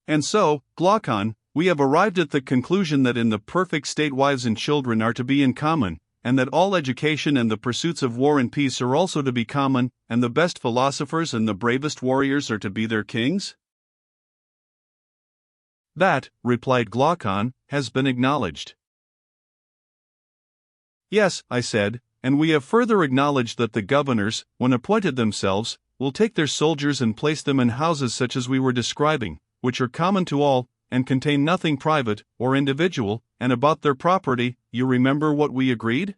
And so, Glaucon, we have arrived at the conclusion that in the perfect state wives and children are to be in common, and that all education and the pursuits of war and peace are also to be common, and the best philosophers and the bravest warriors are to be their kings? That, replied Glaucon, has been acknowledged. Yes, I said, and we have further acknowledged that the governors, when appointed themselves, will take their soldiers and place them in houses such as we were describing, which are common to all, and contain nothing private or individual, and about their property, you remember what we agreed?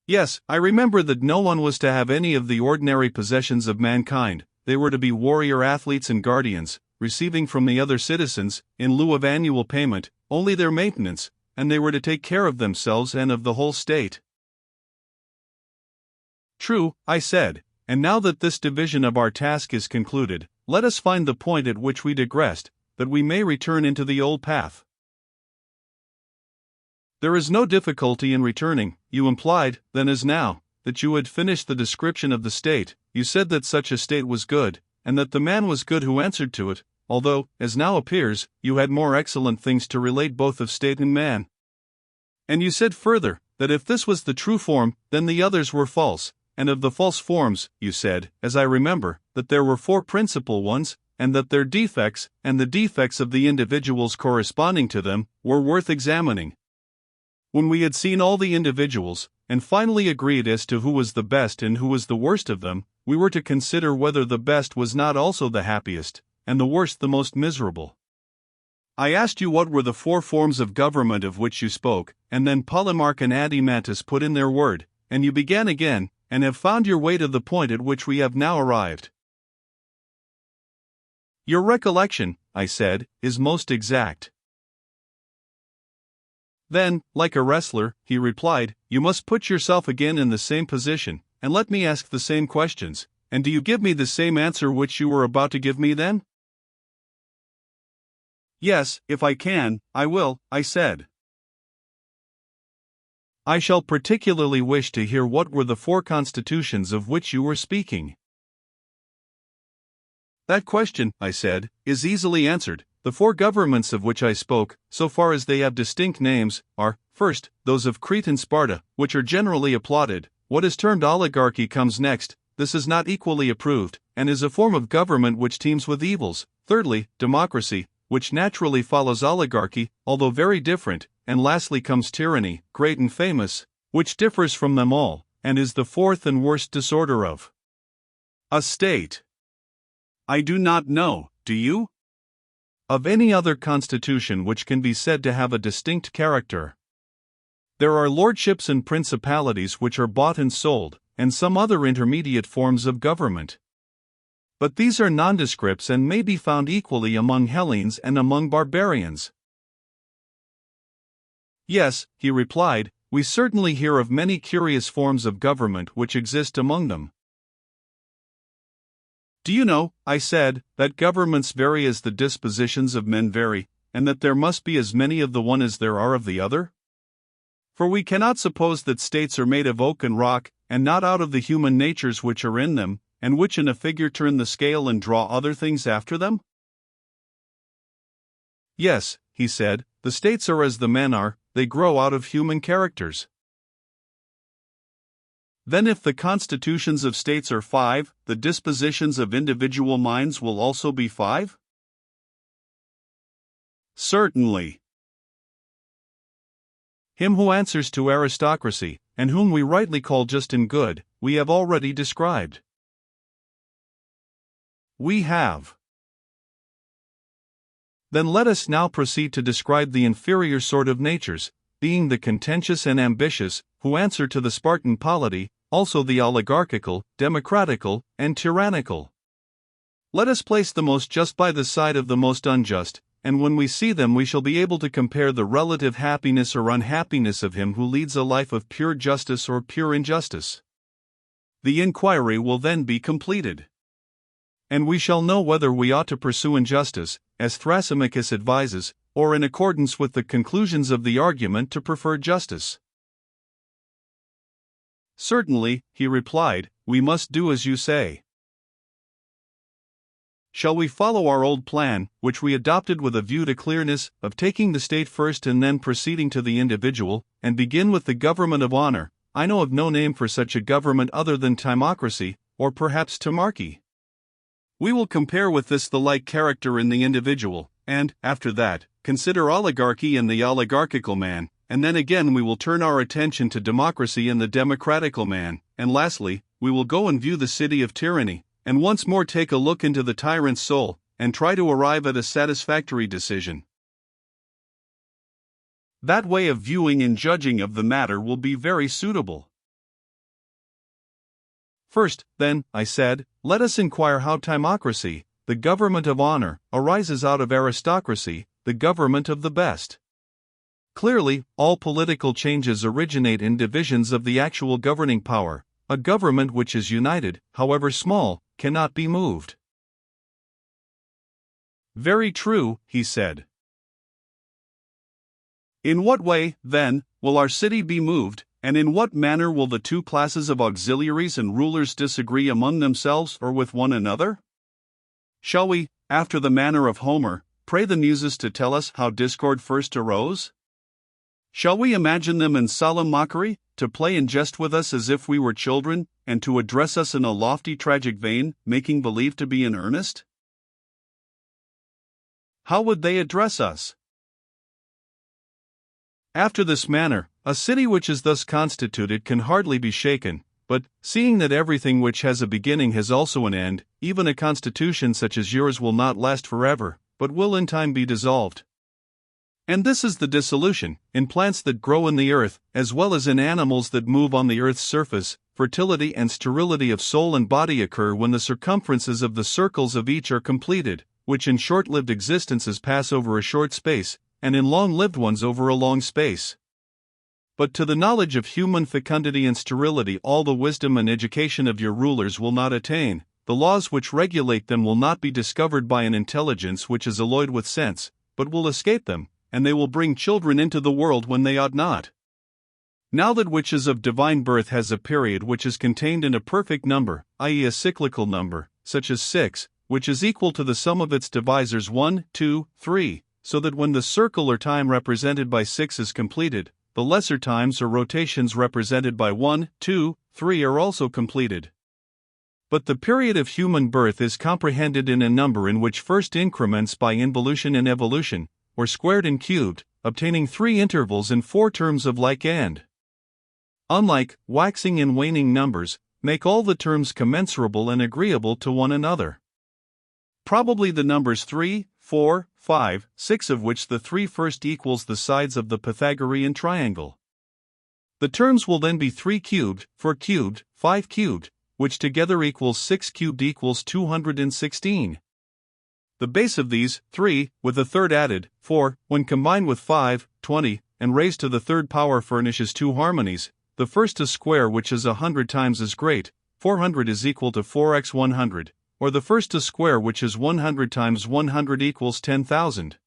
Yes, I remember that no one was to have any of the ordinary possessions of mankind. They were to be warrior athletes and guardians, receiving from the other citizens, in lieu of annual payment, only their maintenance, and they were to take care of themselves and of the whole state. True, I said, and now that this division of our task is concluded, let us find the point at which we digressed, that we may return into the old path. There is no difficulty in returning. You implied, then as now, that you had finished the description of the state. You said that such a state was good, and that the man was good who answered to it, although, as now appears, you had more excellent things to relate both of state and man. And you said further, that if this was the true form, then the others were false, and of the false forms, you said, as I remember, that there were 4 principal ones, and that their defects, and the defects of the individuals corresponding to them, were worth examining. When we had seen all the individuals, and finally agreed as to who was the best and who was the worst of them, we were to consider whether the best was not also the happiest, and the worst the most miserable. I asked you what were the 4 forms of government of which you spoke, and then Polemarch and Adimantus put in their word, and you began again, and have found your way to the point at which we have now arrived. Your recollection, I said, is most exact. Then, like a wrestler, he replied, you must put yourself again in the same position, and let me ask the same questions, and do you give me the same answer which you were about to give me then? Yes, if I can, I will, I said. I shall particularly wish to hear what were the 4 constitutions of which you were speaking. That question, I said, is easily answered. The 4 governments of which I spoke, so far as they have distinct names, are, first, those of Crete and Sparta, which are generally applauded. What is termed oligarchy comes next. This is not equally approved, and is a form of government which teems with evils. Thirdly, democracy, which naturally follows oligarchy, although very different, and lastly comes tyranny, great and famous, which differs from them all, and is the 4th and worst disorder of a state. I do not know, do you? Of any other constitution which can be said to have a distinct character. There are lordships and principalities which are bought and sold, and some other intermediate forms of government. But these are nondescripts and may be found equally among Hellenes and among barbarians. Yes, he replied, we certainly hear of many curious forms of government which exist among them. Do you know, I said, that governments vary as the dispositions of men vary, and that there must be as many of the one as there are of the other? For we cannot suppose that states are made of oak and rock, and not out of the human natures which are in them, and which in a figure turn the scale and draw other things after them? Yes, he said, the states are as the men are, they grow out of human characters. Then if the constitutions of states are 5, the dispositions of individual minds will also be 5? Certainly. Him who answers to aristocracy, and whom we rightly call just and good, we have already described. We have. Then let us now proceed to describe the inferior sort of natures, being the contentious and ambitious, who answer to the Spartan polity, also the oligarchical, democratical, and tyrannical. Let us place the most just by the side of the most unjust, and when we see them we shall be able to compare the relative happiness or unhappiness of him who leads a life of pure justice or pure injustice. The inquiry will then be completed. And we shall know whether we ought to pursue injustice, as Thrasymachus advises, or in accordance with the conclusions of the argument to prefer justice. Certainly, he replied, we must do as you say. Shall we follow our old plan, which we adopted with a view to clearness, of taking the state first and then proceeding to the individual, and begin with the government of honor? I know of no name for such a government other than timocracy, or perhaps timarchy. We will compare with this the like character in the individual, and, after that, consider oligarchy and the oligarchical man, and then again we will turn our attention to democracy and the democratical man, and lastly, we will go and view the city of tyranny, and once more take a look into the tyrant's soul, and try to arrive at a satisfactory decision. That way of viewing and judging of the matter will be very suitable. First, then, I said, let us inquire how timocracy, the government of honor, arises out of aristocracy, the government of the best. Clearly, all political changes originate in divisions of the actual governing power. A government which is united, however small, cannot be moved. Very true, he said. In what way, then, will our city be moved, and in what manner will the two classes of auxiliaries and rulers disagree among themselves or with one another? Shall we, after the manner of Homer, pray the Muses to tell us how discord first arose? Shall we imagine them in solemn mockery, to play and jest with us as if we were children, and to address us in a lofty tragic vein, making believe to be in earnest? How would they address us? After this manner, a city which is thus constituted can hardly be shaken, but, seeing that everything which has a beginning has also an end, even a constitution such as yours will not last forever, but will in time be dissolved. And this is the dissolution, in plants that grow in the earth, as well as in animals that move on the earth's surface. Fertility and sterility of soul and body occur when the circumferences of the circles of each are completed, which in short-lived existences pass over a short space, and in long-lived ones over a long space. But to the knowledge of human fecundity and sterility all the wisdom and education of your rulers will not attain, the laws which regulate them will not be discovered by an intelligence which is alloyed with sense, but will escape them, and they will bring children into the world when they ought not. Now that which is of divine birth has a period which is contained in a perfect number, i.e. a cyclical number, such as 6, which is equal to the sum of its divisors 1, 2, 3, so that when the circle or time represented by 6 is completed, the lesser times or rotations represented by 1, 2, 3 are also completed. But the period of human birth is comprehended in a number in which first increments by involution and evolution, or squared and cubed, obtaining 3 intervals and 4 terms of like end. Unlike waxing and waning numbers, make all the terms commensurable and agreeable to one another. Probably the numbers 3, 4, 5, 6 of which the 3 first equals the sides of the Pythagorean triangle. The terms will then be 3 cubed, 4 cubed, 5 cubed, which together equals 6 cubed equals 216. The base of these, 3, with the third added, 4, when combined with 5, 20, and raised to the third power furnishes 2 harmonies. The first a square which is 100 times as great, 400 is equal to 4x 100, or the first a square which is 100 times 100 equals 10,000.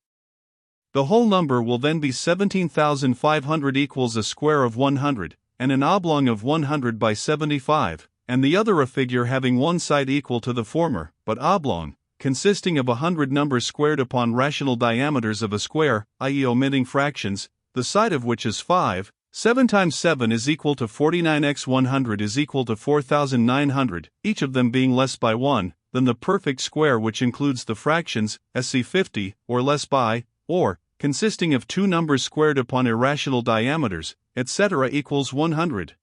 The whole number will then be 17,500 equals a square of 100, and an oblong of 100 by 75, and the other a figure having one side equal to the former, but oblong, consisting of 100 numbers squared upon rational diameters of a square, i.e. omitting fractions, the side of which is 5. 7 times 7 is equal to 49x 100 is equal to 4,900, each of them being less by 1, than the perfect square which includes the fractions, sc 50, or less by, or, consisting of 2 numbers squared upon irrational diameters, etc. equals 100.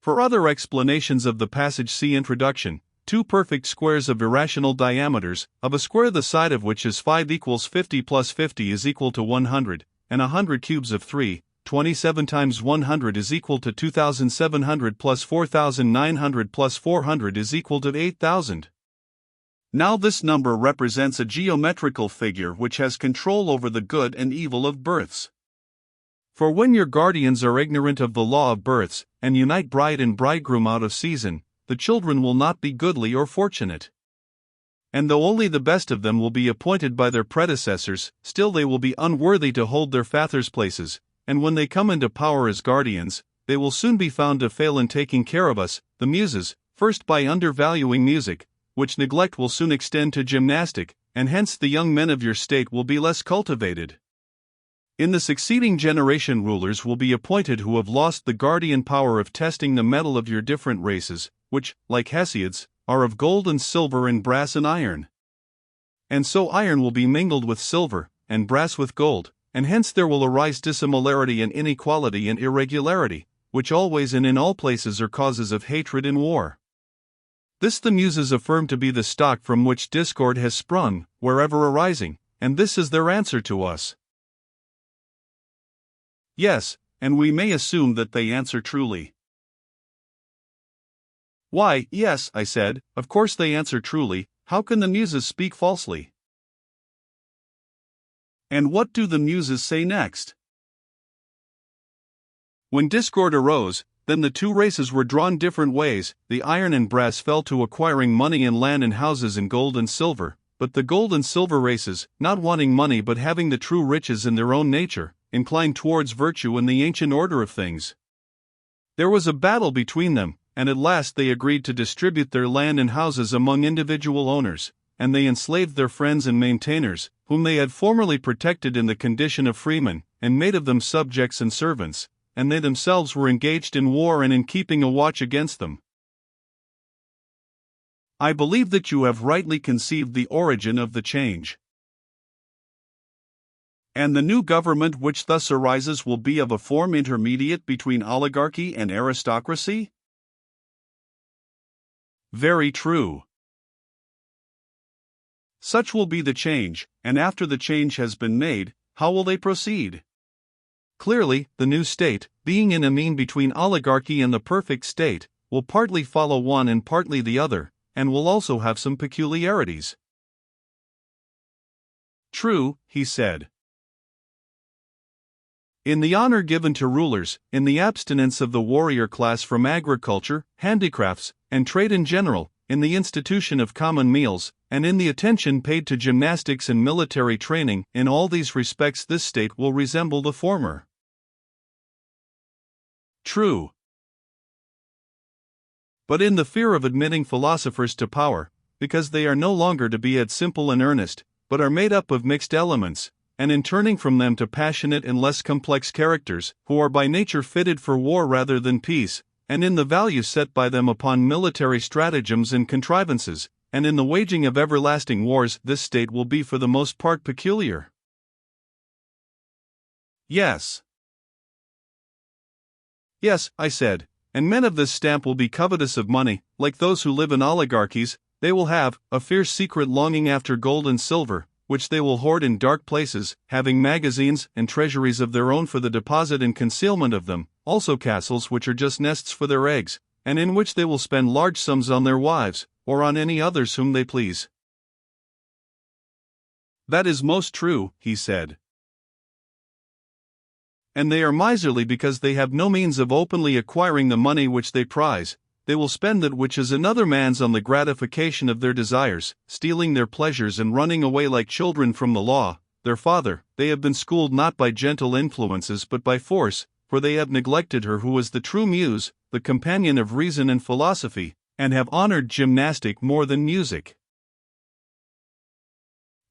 For other explanations of the passage see introduction. 2 perfect squares of irrational diameters, of a square the side of which is 5 equals 50 plus 50 is equal to 100, and 100 cubes of 3, 27 times 100 is equal to 2,700 plus 4,900 plus 400 is equal to 8,000. Now this number represents a geometrical figure which has control over the good and evil of births. For when your guardians are ignorant of the law of births, and unite bride and bridegroom out of season, the children will not be goodly or fortunate. And though only the best of them will be appointed by their predecessors, still they will be unworthy to hold their fathers' places, and when they come into power as guardians, they will soon be found to fail in taking care of us, the Muses, first by undervaluing music, which neglect will soon extend to gymnastic, and hence the young men of your state will be less cultivated. In the succeeding generation, rulers will be appointed who have lost the guardian power of testing the metal of your different races, which, like Hesiod's, are of gold and silver and brass and iron. And so iron will be mingled with silver, and brass with gold, and hence there will arise dissimilarity and inequality and irregularity, which always and in all places are causes of hatred and war. This the Muses affirm to be the stock from which discord has sprung, wherever arising, and this is their answer to us. Yes, and we may assume that they answer truly. Why, yes, I said, of course they answer truly. How can the Muses speak falsely? And what do the Muses say next? When discord arose, then the two races were drawn different ways. The iron and brass fell to acquiring money and land and houses and gold and silver, but the gold and silver races, not wanting money but having the true riches in their own nature, inclined towards virtue in the ancient order of things. There was a battle between them, and at last they agreed to distribute their land and houses among individual owners, and they enslaved their friends and maintainers, whom they had formerly protected in the condition of freemen, and made of them subjects and servants, and they themselves were engaged in war and in keeping a watch against them. I believe that you have rightly conceived the origin of the change. And the new government which thus arises will be of a form intermediate between oligarchy and aristocracy? Very true. Such will be the change, and after the change has been made, how will they proceed? Clearly, the new state, being in a mean between oligarchy and the perfect state, will partly follow one and partly the other, and will also have some peculiarities. True, he said. In the honor given to rulers, in the abstinence of the warrior class from agriculture, handicrafts, and trade in general, in the institution of common meals, and in the attention paid to gymnastics and military training, in all these respects this state will resemble the former. True. But in the fear of admitting philosophers to power, because they are no longer to be simple and earnest, but are made up of mixed elements, and in turning from them to passionate and less complex characters, who are by nature fitted for war rather than peace, and in the value set by them upon military stratagems and contrivances, and in the waging of everlasting wars, this state will be for the most part peculiar. Yes. Yes, I said, and men of this stamp will be covetous of money, like those who live in oligarchies. They will have a fierce secret longing after gold and silver, which they will hoard in dark places, having magazines and treasuries of their own for the deposit and concealment of them, also castles which are just nests for their eggs, and in which they will spend large sums on their wives, or on any others whom they please. That is most true, he said. And they are miserly because they have no means of openly acquiring the money which they prize. They will spend that which is another man's on the gratification of their desires, stealing their pleasures and running away like children from the law, their father. They have been schooled not by gentle influences but by force, for they have neglected her who is the true muse, the companion of reason and philosophy, and have honored gymnastic more than music.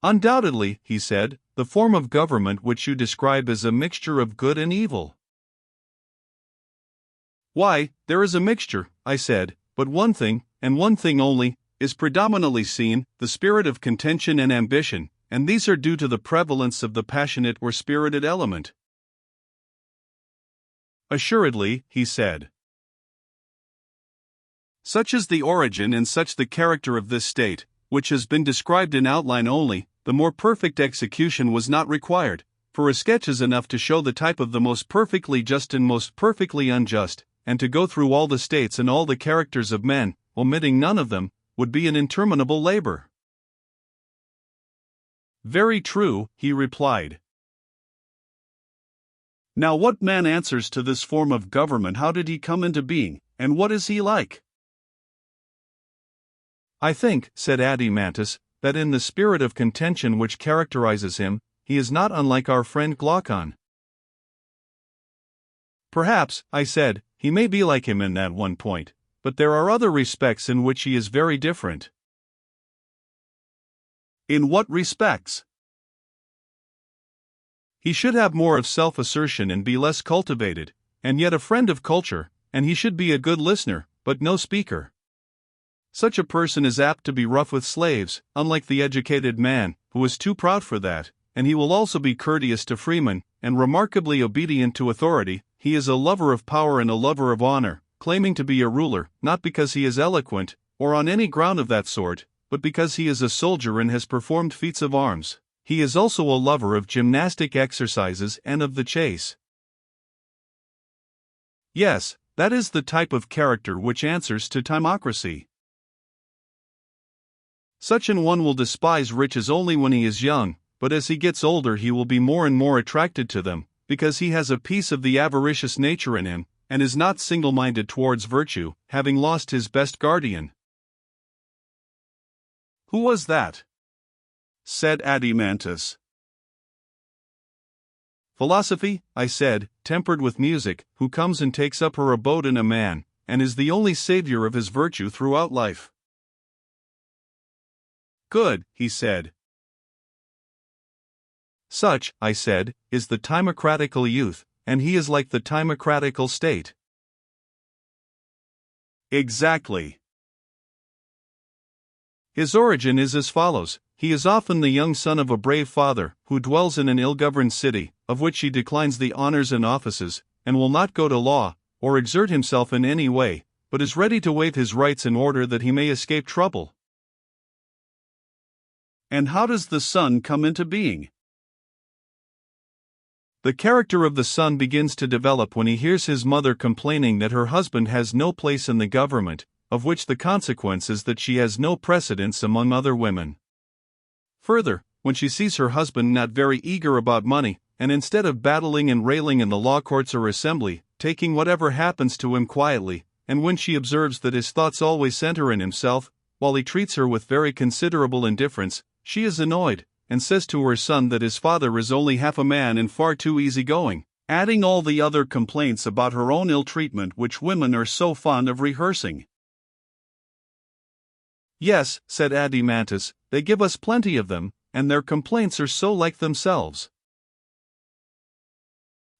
Undoubtedly, he said, the form of government which you describe is a mixture of good and evil. Why, there is a mixture, I said, but one thing, and one thing only, is predominantly seen, the spirit of contention and ambition, and these are due to the prevalence of the passionate or spirited element. Assuredly, he said. Such is the origin and such the character of this state, which has been described in outline only. The more perfect execution was not required, for a sketch is enough to show the type of the most perfectly just and most perfectly unjust, and to go through all the states and all the characters of men, omitting none of them, would be an interminable labor. Very true, he replied. Now what man answers to this form of government? How did he come into being, and what is he like? I think, said Adimantus, that in the spirit of contention which characterizes him, he is not unlike our friend Glaucon. Perhaps, I said, he may be like him in that one point, but there are other respects in which he is very different. In what respects? He should have more of self-assertion and be less cultivated, and yet a friend of culture, and he should be a good listener, but no speaker. Such a person is apt to be rough with slaves, unlike the educated man, who is too proud for that, and he will also be courteous to freemen, and remarkably obedient to authority. He is a lover of power and a lover of honor, claiming to be a ruler, not because he is eloquent, or on any ground of that sort, but because he is a soldier and has performed feats of arms. He is also a lover of gymnastic exercises and of the chase. Yes, that is the type of character which answers to timocracy. Such an one will despise riches only when he is young, but as he gets older he will be more and more attracted to them, because he has a piece of the avaricious nature in him, and is not single-minded towards virtue, having lost his best guardian. Who was that? Said Adeimantus. Philosophy, I said, tempered with music, who comes and takes up her abode in a man, and is the only savior of his virtue throughout life. Good, he said. Such, I said, is the timocratical youth, and he is like the timocratical state. Exactly. His origin is as follows. He is often the young son of a brave father, who dwells in an ill-governed city, of which he declines the honors and offices, and will not go to law, or exert himself in any way, but is ready to waive his rights in order that he may escape trouble. And how does the son come into being? The character of the son begins to develop when he hears his mother complaining that her husband has no place in the government, of which the consequence is that she has no precedence among other women. Further, when she sees her husband not very eager about money, and instead of battling and railing in the law courts or assembly, taking whatever happens to him quietly, and when she observes that his thoughts always center in himself, while he treats her with very considerable indifference, she is annoyed, and says to her son that his father is only half a man and far too easygoing, adding all the other complaints about her own ill treatment which women are so fond of rehearsing. Yes, said Adeimantus, they give us plenty of them, and their complaints are so like themselves.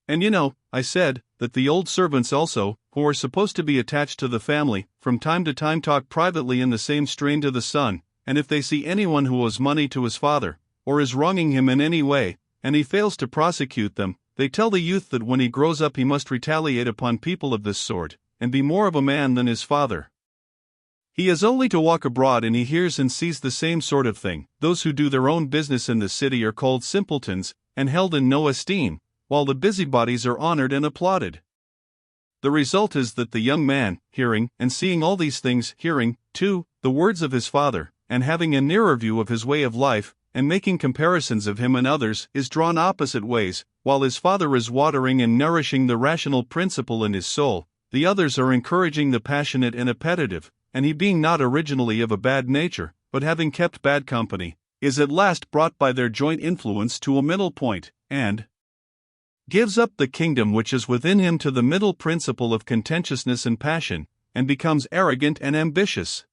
And you know, I said, that the old servants also, who are supposed to be attached to the family, from time to time talk privately in the same strain to the son, and if they see anyone who owes money to his father, or is wronging him in any way, and he fails to prosecute them, they tell the youth that when he grows up he must retaliate upon people of this sort, and be more of a man than his father. He has only to walk abroad and he hears and sees the same sort of thing. Those who do their own business in the city are called simpletons, and held in no esteem, while the busybodies are honored and applauded. The result is that the young man, hearing and seeing all these things, hearing, too, the words of his father, and having a nearer view of his way of life, and making comparisons of him and others, is drawn opposite ways. While his father is watering and nourishing the rational principle in his soul, the others are encouraging the passionate and appetitive, and he being not originally of a bad nature, but having kept bad company, is at last brought by their joint influence to a middle point, and gives up the kingdom which is within him to the middle principle of contentiousness and passion, and becomes arrogant and ambitious.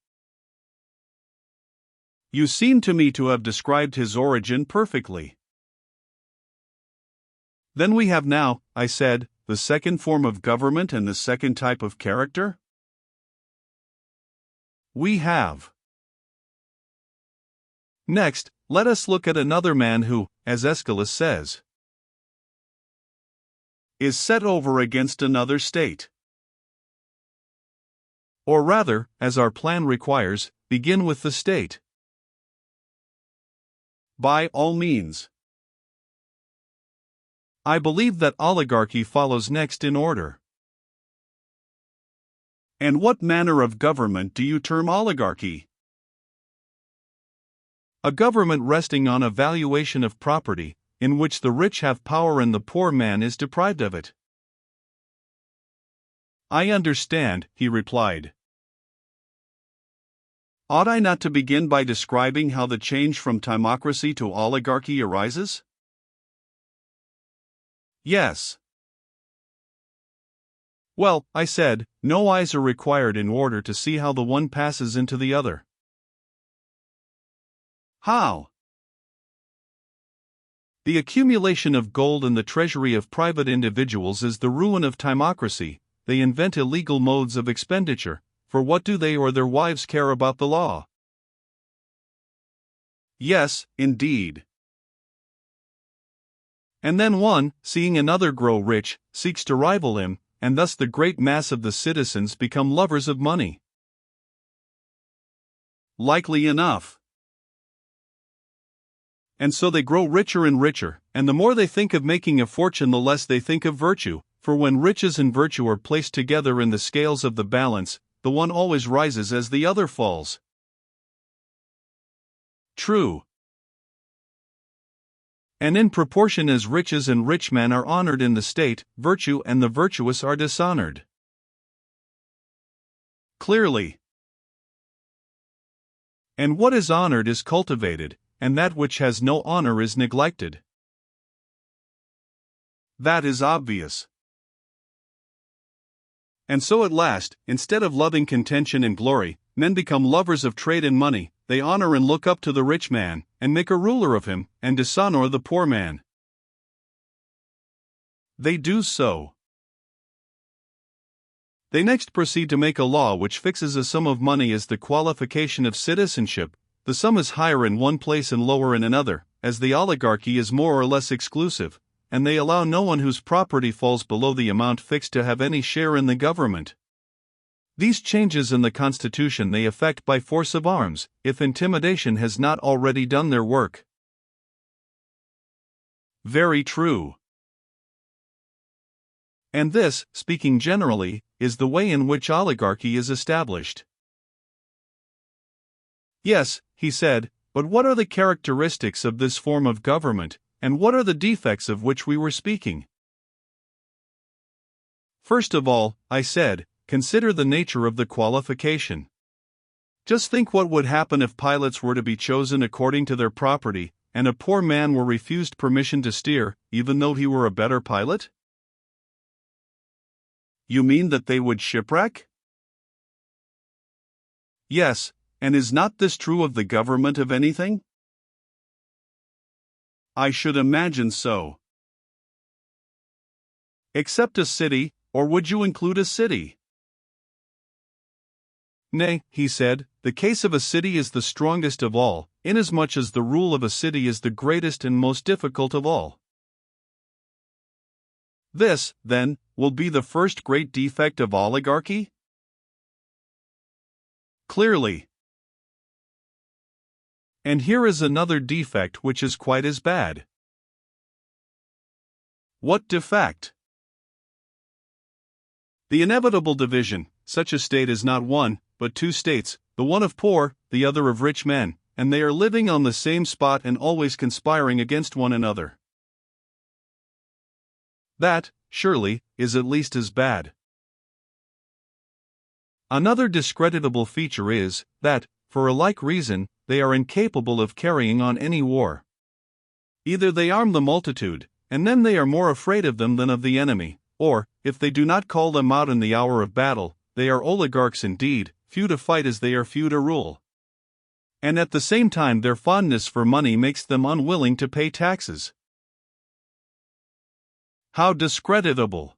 You seem to me to have described his origin perfectly. Then we have now, I said, the second form of government and the second type of character? We have. Next, let us look at another man who, as Aeschylus says, is set over against another state. Or rather, as our plan requires, begin with the state. By all means. I believe that oligarchy follows next in order. And what manner of government do you term oligarchy? A government resting on a valuation of property, in which the rich have power and the poor man is deprived of it. I understand, he replied. Ought I not to begin by describing how the change from timocracy to oligarchy arises? Yes. Well, I said, no eyes are required in order to see how the one passes into the other. How? The accumulation of gold in the treasury of private individuals is the ruin of timocracy. They invent illegal modes of expenditure, for what do they or their wives care about the law? Yes, indeed. And then one, seeing another grow rich, seeks to rival him, and thus the great mass of the citizens become lovers of money. Likely enough. And so they grow richer and richer, and the more they think of making a fortune, the less they think of virtue, for when riches and virtue are placed together in the scales of the balance, the one always rises as the other falls. True. And in proportion as riches and rich men are honored in the state, virtue and the virtuous are dishonored. Clearly. And what is honored is cultivated, and that which has no honor is neglected. That is obvious. And so at last, instead of loving contention and glory, men become lovers of trade and money. They honor and look up to the rich man, and make a ruler of him, and dishonor the poor man. They do so. They next proceed to make a law which fixes a sum of money as the qualification of citizenship. The sum is higher in one place and lower in another, as the oligarchy is more or less exclusive, and they allow no one whose property falls below the amount fixed to have any share in the government. These changes in the constitution they effect by force of arms, if intimidation has not already done their work. Very true. And this, speaking generally, is the way in which oligarchy is established. Yes, he said, but what are the characteristics of this form of government, and what are the defects of which we were speaking? First of all, I said, consider the nature of the qualification. Just think what would happen if pilots were to be chosen according to their property, and a poor man were refused permission to steer, even though he were a better pilot? You mean that they would shipwreck? Yes, and is not this true of the government of anything? I should imagine so. Except a city, or would you include a city? Nay, he said, the case of a city is the strongest of all, inasmuch as the rule of a city is the greatest and most difficult of all. This, then, will be the first great defect of oligarchy? Clearly. And here is another defect which is quite as bad. What defect? The inevitable division. Such a state is not one, but two states, the one of poor, the other of rich men, and they are living on the same spot and always conspiring against one another. That, surely, is at least as bad. Another discreditable feature is, that, for a like reason, they are incapable of carrying on any war. Either they arm the multitude, and then they are more afraid of them than of the enemy, or, if they do not call them out in the hour of battle, they are oligarchs indeed, few to fight as they are few to rule. And at the same time their fondness for money makes them unwilling to pay taxes. How discreditable!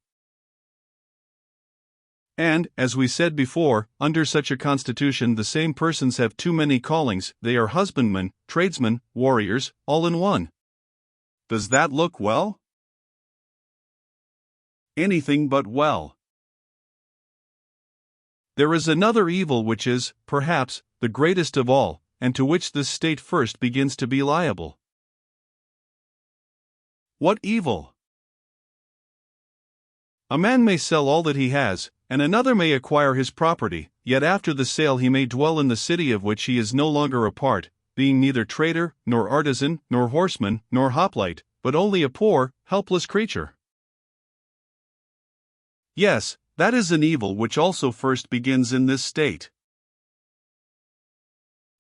And, as we said before, under such a constitution the same persons have too many callings, they are husbandmen, tradesmen, warriors, all in one. Does that look well? Anything but well. There is another evil which is, perhaps, the greatest of all, and to which this state first begins to be liable. What evil? A man may sell all that he has, and another may acquire his property, yet after the sale he may dwell in the city of which he is no longer a part, being neither trader, nor artisan, nor horseman, nor hoplite, but only a poor, helpless creature. Yes, that is an evil which also first begins in this state.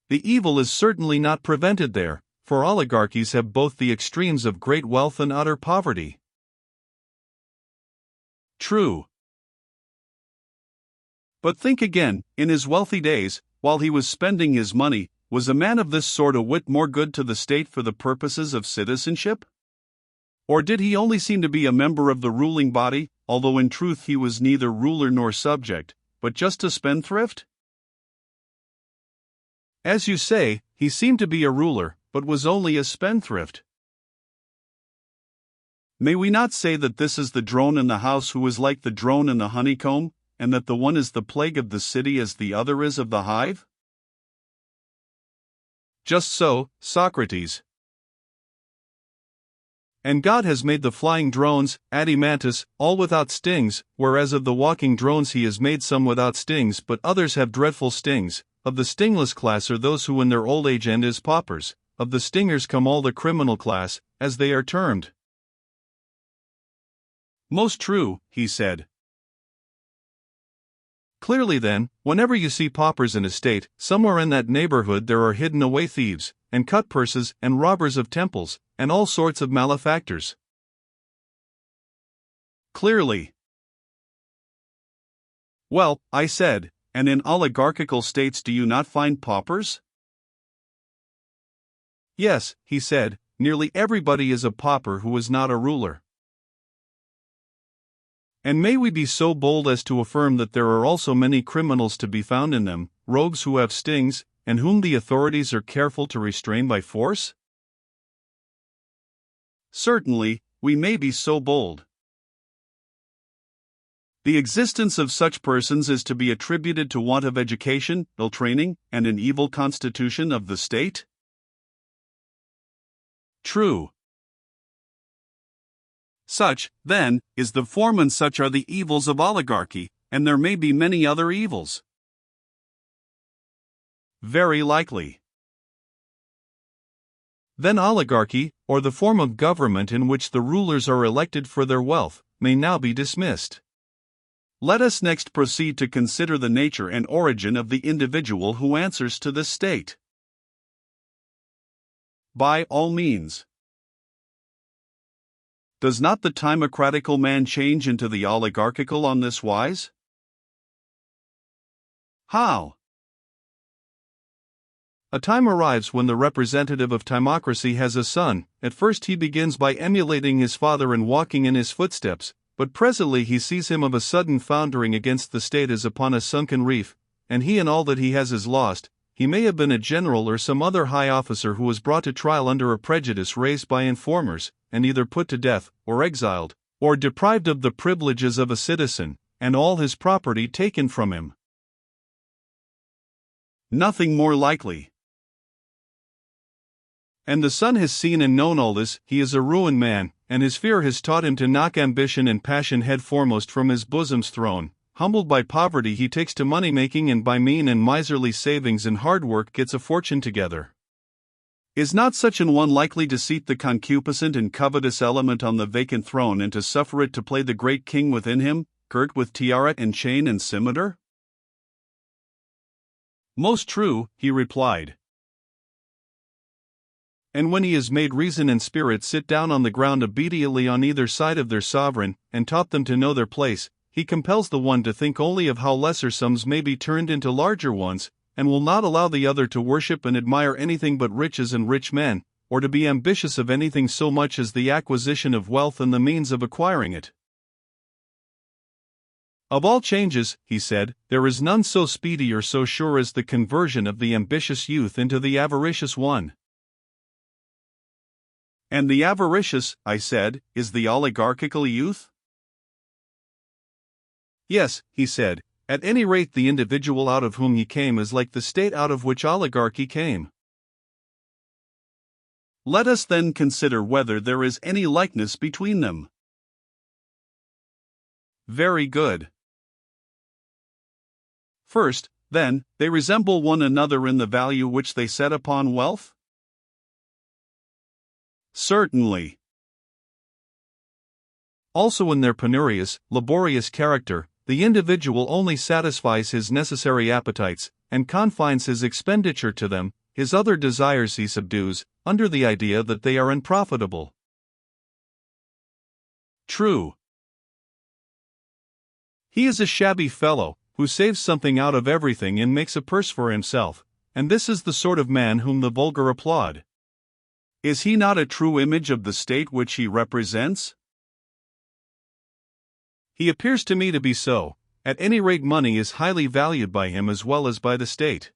The evil is certainly not prevented there, for oligarchies have both the extremes of great wealth and utter poverty. True. But think again, in his wealthy days, while he was spending his money, was a man of this sort a whit more good to the state for the purposes of citizenship? Or did he only seem to be a member of the ruling body, although in truth he was neither ruler nor subject, but just a spendthrift? As you say, he seemed to be a ruler, but was only a spendthrift. May we not say that this is the drone in the house who is like the drone in the honeycomb, and that the one is the plague of the city as the other is of the hive? Just so, Socrates. And God has made the flying drones, Adimantus, all without stings, whereas of the walking drones he has made some without stings, but others have dreadful stings. Of the stingless class are those who in their old age end as paupers. Of the stingers come all the criminal class, as they are termed. Most true, he said. Clearly then, whenever you see paupers in a state, somewhere in that neighborhood there are hidden away thieves, and cut purses, and robbers of temples, and all sorts of malefactors. Clearly. Well, I said, and in oligarchical states do you not find paupers? Yes, he said, nearly everybody is a pauper who is not a ruler. And may we be so bold as to affirm that there are also many criminals to be found in them, rogues who have stings, and whom the authorities are careful to restrain by force? Certainly, we may be so bold. The existence of such persons is to be attributed to want of education, ill training, and an evil constitution of the state? True. Such, then, is the form and such are the evils of oligarchy, and there may be many other evils. Very likely. Then oligarchy, or the form of government in which the rulers are elected for their wealth, may now be dismissed. Let us next proceed to consider the nature and origin of the individual who answers to the state. By all means. Does not the timocratical man change into the oligarchical on this wise? How? A time arrives when the representative of timocracy has a son. At first he begins by emulating his father and walking in his footsteps, but presently he sees him of a sudden foundering against the state as upon a sunken reef, and he and all that he has is lost. He may have been a general or some other high officer who was brought to trial under a prejudice raised by informers, and either put to death, or exiled, or deprived of the privileges of a citizen, and all his property taken from him. Nothing more likely. And the son has seen and known all this. He is a ruined man, and his fear has taught him to knock ambition and passion head foremost from his bosom's throne. Humbled by poverty he takes to money-making, and by mean and miserly savings and hard work gets a fortune together. Is not such an one likely to seat the concupiscent and covetous element on the vacant throne and to suffer it to play the great king within him, girt with tiara and chain and scimitar? Most true, he replied. And when he has made reason and spirit sit down on the ground obediently on either side of their sovereign, and taught them to know their place, he compels the one to think only of how lesser sums may be turned into larger ones, and will not allow the other to worship and admire anything but riches and rich men, or to be ambitious of anything so much as the acquisition of wealth and the means of acquiring it. Of all changes, he said, there is none so speedy or so sure as the conversion of the ambitious youth into the avaricious one. And the avaricious, I said, is the oligarchical youth? Yes, he said, at any rate the individual out of whom he came is like the state out of which oligarchy came. Let us then consider whether there is any likeness between them. Very good. First, then, they resemble one another in the value which they set upon wealth? Certainly. Also in their penurious, laborious character, the individual only satisfies his necessary appetites, and confines his expenditure to them. His other desires he subdues, under the idea that they are unprofitable. True. He is a shabby fellow, who saves something out of everything and makes a purse for himself, and this is the sort of man whom the vulgar applaud. Is he not a true image of the state which he represents? He appears to me to be so. At any rate, money is highly valued by him as well as by the state.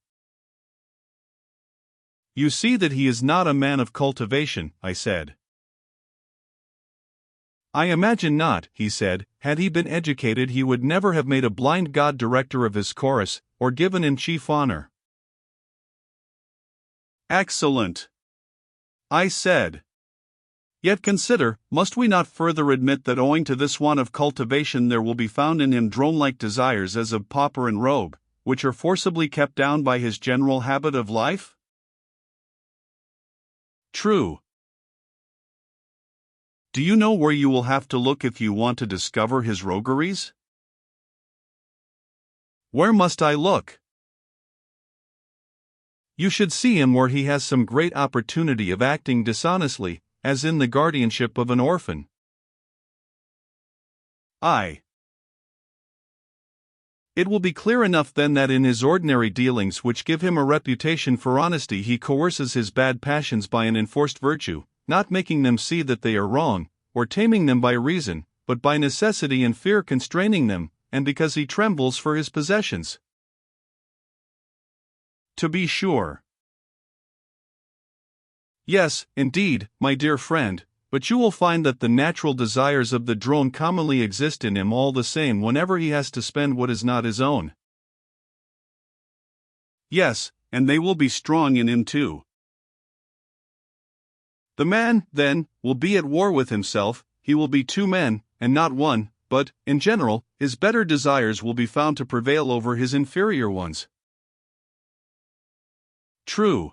You see that he is not a man of cultivation, I said. I imagine not, he said. Had he been educated, he would never have made a blind god director of his chorus, or given him chief honor. Excellent, I said. Yet consider, must we not further admit that owing to this want of cultivation there will be found in him drone-like desires as of pauper and rogue, which are forcibly kept down by his general habit of life? True. Do you know where you will have to look if you want to discover his rogueries? Where must I look? You should see him where he has some great opportunity of acting dishonestly, as in the guardianship of an orphan. It will be clear enough then that in his ordinary dealings, which give him a reputation for honesty, he coerces his bad passions by an enforced virtue, not making them see that they are wrong, or taming them by reason, but by necessity and fear constraining them, and because he trembles for his possessions. To be sure. Yes, indeed, my dear friend, but you will find that the natural desires of the drone commonly exist in him all the same whenever he has to spend what is not his own. Yes, and they will be strong in him too. The man, then, will be at war with himself. He will be two men, and not one, but, in general, his better desires will be found to prevail over his inferior ones. True.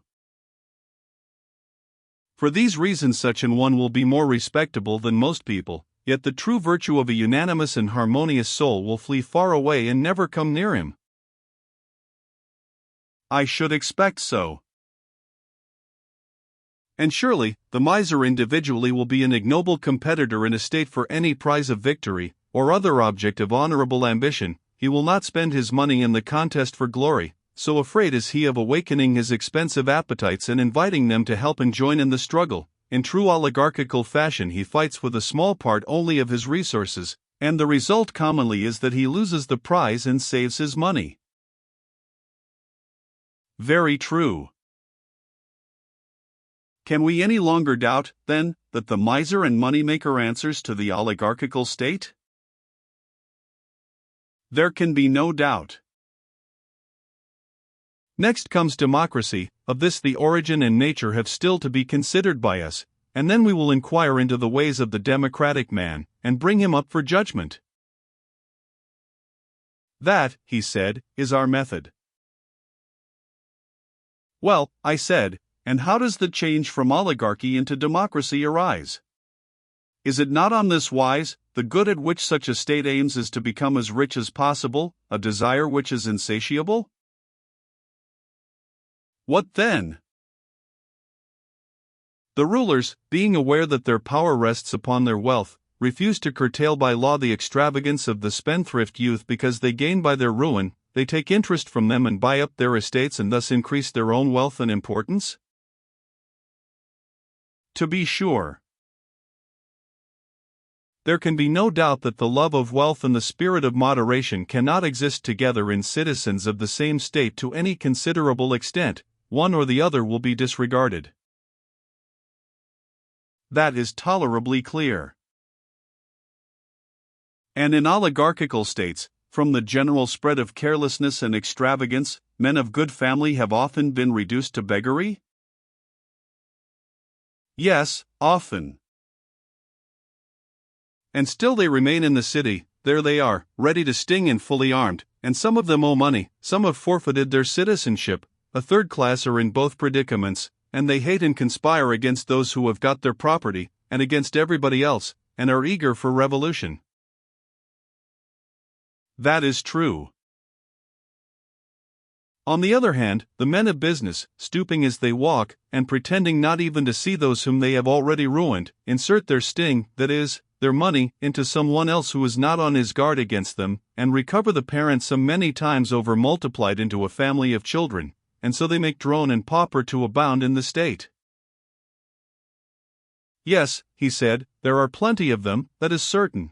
For these reasons such an one will be more respectable than most people, yet the true virtue of a unanimous and harmonious soul will flee far away and never come near him. I should expect so. And surely, the miser individually will be an ignoble competitor in a state for any prize of victory, or other object of honorable ambition. He will not spend his money in the contest for glory, so afraid is he of awakening his expensive appetites and inviting them to help and join in the struggle. In true oligarchical fashion he fights with a small part only of his resources, and the result commonly is that he loses the prize and saves his money. Very true. Can we any longer doubt, then, that the miser and money-maker answers to the oligarchical state? There can be no doubt. Next comes democracy. Of this the origin and nature have still to be considered by us, and then we will inquire into the ways of the democratic man, and bring him up for judgment. That, he said, is our method. Well, I said, and how does the change from oligarchy into democracy arise? Is it not on this wise? The good at which such a state aims is to become as rich as possible, a desire which is insatiable? What then? The rulers, being aware that their power rests upon their wealth, refuse to curtail by law the extravagance of the spendthrift youth because they gain by their ruin. They take interest from them and buy up their estates and thus increase their own wealth and importance? To be sure. There can be no doubt that the love of wealth and the spirit of moderation cannot exist together in citizens of the same state to any considerable extent. One or the other will be disregarded. That is tolerably clear. And in oligarchical states, from the general spread of carelessness and extravagance, men of good family have often been reduced to beggary? Yes, often. And still they remain in the city. There they are, ready to sting and fully armed, and some of them owe money, some have forfeited their citizenship. A third class are in both predicaments, and they hate and conspire against those who have got their property, and against everybody else, and are eager for revolution. That is true. On the other hand, the men of business, stooping as they walk, and pretending not even to see those whom they have already ruined, insert their sting, that is, their money, into some one else who is not on his guard against them, and recover the parent some many times over multiplied into a family of children. And so they make drone and pauper to abound in the state. Yes, he said, there are plenty of them, that is certain.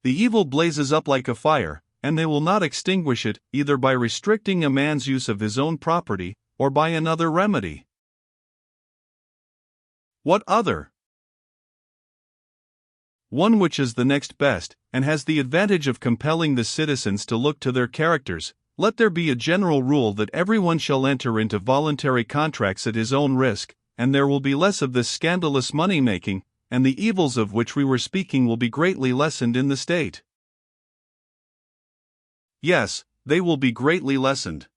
The evil blazes up like a fire, and they will not extinguish it, either by restricting a man's use of his own property, or by another remedy. What other? One which is the next best, and has the advantage of compelling the citizens to look to their characters. Let there be a general rule that everyone shall enter into voluntary contracts at his own risk, and there will be less of this scandalous money-making, and the evils of which we were speaking will be greatly lessened in the state. Yes, they will be greatly lessened.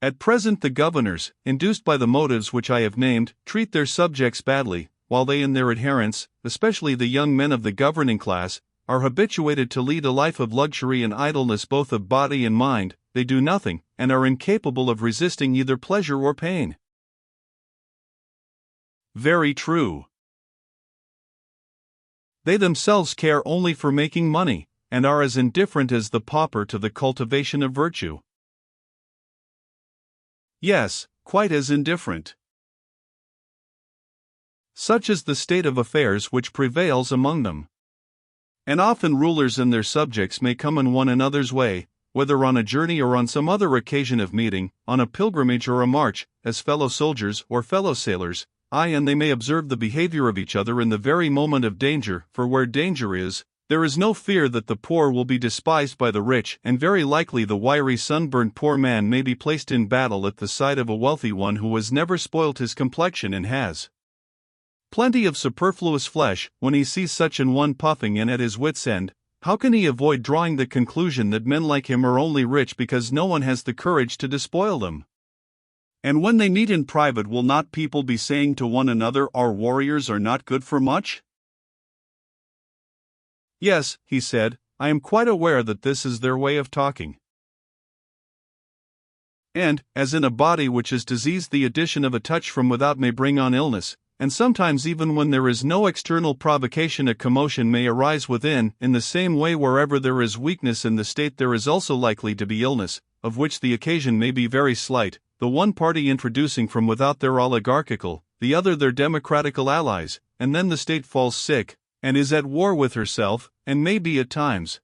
At present the governors, induced by the motives which I have named, treat their subjects badly, while they and their adherents, especially the young men of the governing class, are habituated to lead a life of luxury and idleness both of body and mind. They do nothing, and are incapable of resisting either pleasure or pain. Very true. They themselves care only for making money, and are as indifferent as the pauper to the cultivation of virtue. Yes, quite as indifferent. Such is the state of affairs which prevails among them. And often rulers and their subjects may come in one another's way, whether on a journey or on some other occasion of meeting, on a pilgrimage or a march, as fellow soldiers or fellow sailors, and they may observe the behavior of each other in the very moment of danger, for where danger is, there is no fear that the poor will be despised by the rich, and very likely the wiry sunburned poor man may be placed in battle at the side of a wealthy one who has never spoilt his complexion and has plenty of superfluous flesh. When he sees such an one puffing and at his wits' end, how can he avoid drawing the conclusion that men like him are only rich because no one has the courage to despoil them? And when they meet in private, will not people be saying to one another, our warriors are not good for much? Yes, he said, I am quite aware that this is their way of talking. And, as in a body which is diseased, the addition of a touch from without may bring on illness, and sometimes even when there is no external provocation a commotion may arise within. In the same way, wherever there is weakness in the state there is also likely to be illness, of which the occasion may be very slight, the one party introducing from without their oligarchical, the other their democratical allies, and then the state falls sick, and is at war with herself, and may be at times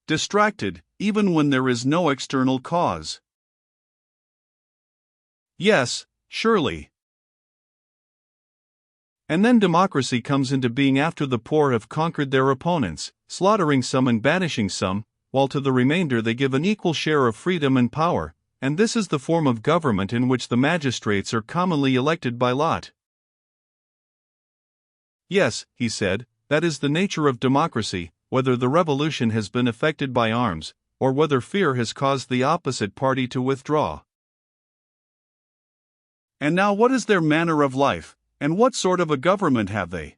distracted, even when there is no external cause. Yes, surely. And then democracy comes into being after the poor have conquered their opponents, slaughtering some and banishing some, while to the remainder they give an equal share of freedom and power, and this is the form of government in which the magistrates are commonly elected by lot. Yes, he said, that is the nature of democracy, whether the revolution has been effected by arms, or whether fear has caused the opposite party to withdraw. And now what is their manner of life? And what sort of a government have they?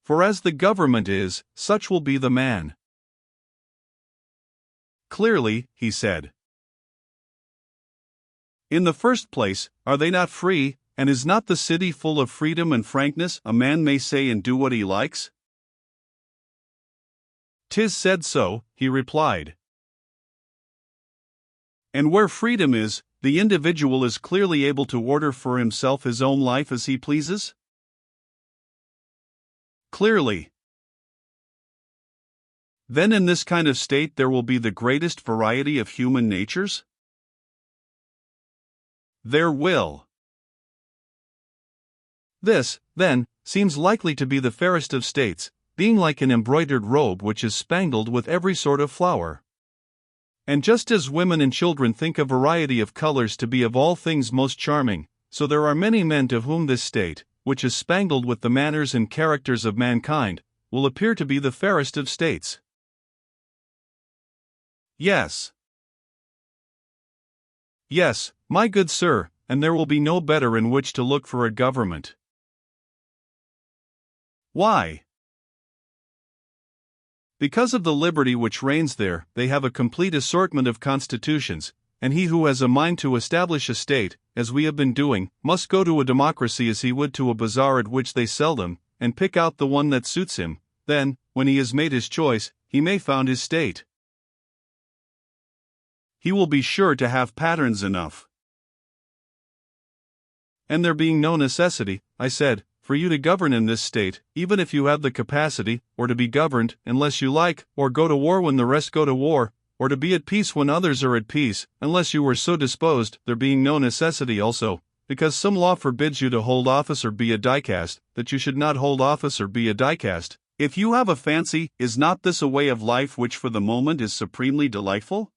For as the government is, such will be the man. Clearly, he said. In the first place, are they not free, and is not the city full of freedom and frankness? A man may say and do what he likes. 'Tis said so, he replied. And where freedom is, the individual is clearly able to order for himself his own life as he pleases? Clearly. Then in this kind of state there will be the greatest variety of human natures? There will. This, then, seems likely to be the fairest of states, being like an embroidered robe which is spangled with every sort of flower. And just as women and children think a variety of colors to be of all things most charming, so there are many men to whom this state, which is spangled with the manners and characters of mankind, will appear to be the fairest of states. Yes. Yes, my good sir, and there will be no better in which to look for a government. Why? Because of the liberty which reigns there, they have a complete assortment of constitutions, and he who has a mind to establish a state, as we have been doing, must go to a democracy as he would to a bazaar at which they sell them, and pick out the one that suits him. Then, when he has made his choice, he may found his state. He will be sure to have patterns enough. And there being no necessity, I said, for you to govern in this state, even if you have the capacity, or to be governed, unless you like, or go to war when the rest go to war, or to be at peace when others are at peace, unless you were so disposed, there being no necessity also, because some law forbids you to hold office or be a dicast, that you should not hold office or be a dicast. If you have a fancy, is not this a way of life which for the moment is supremely delightful?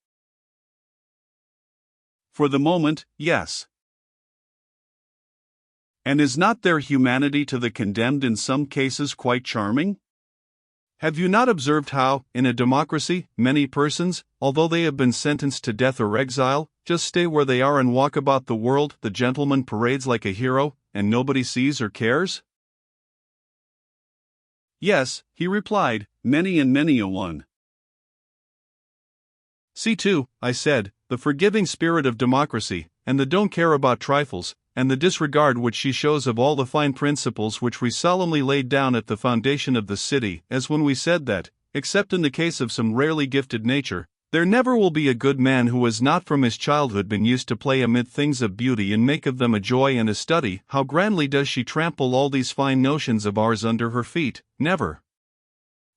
For the moment, yes. And is not their humanity to the condemned in some cases quite charming? Have you not observed how, in a democracy, many persons, although they have been sentenced to death or exile, just stay where they are and walk about the world, the gentleman parades like a hero, and nobody sees or cares? Yes, he replied, many and many a one. See too, I said, the forgiving spirit of democracy, and the don't care about trifles, and the disregard which she shows of all the fine principles which we solemnly laid down at the foundation of the city, as when we said that, except in the case of some rarely gifted nature, there never will be a good man who has not from his childhood been used to play amid things of beauty and make of them a joy and a study. How grandly does she trample all these fine notions of ours under her feet, never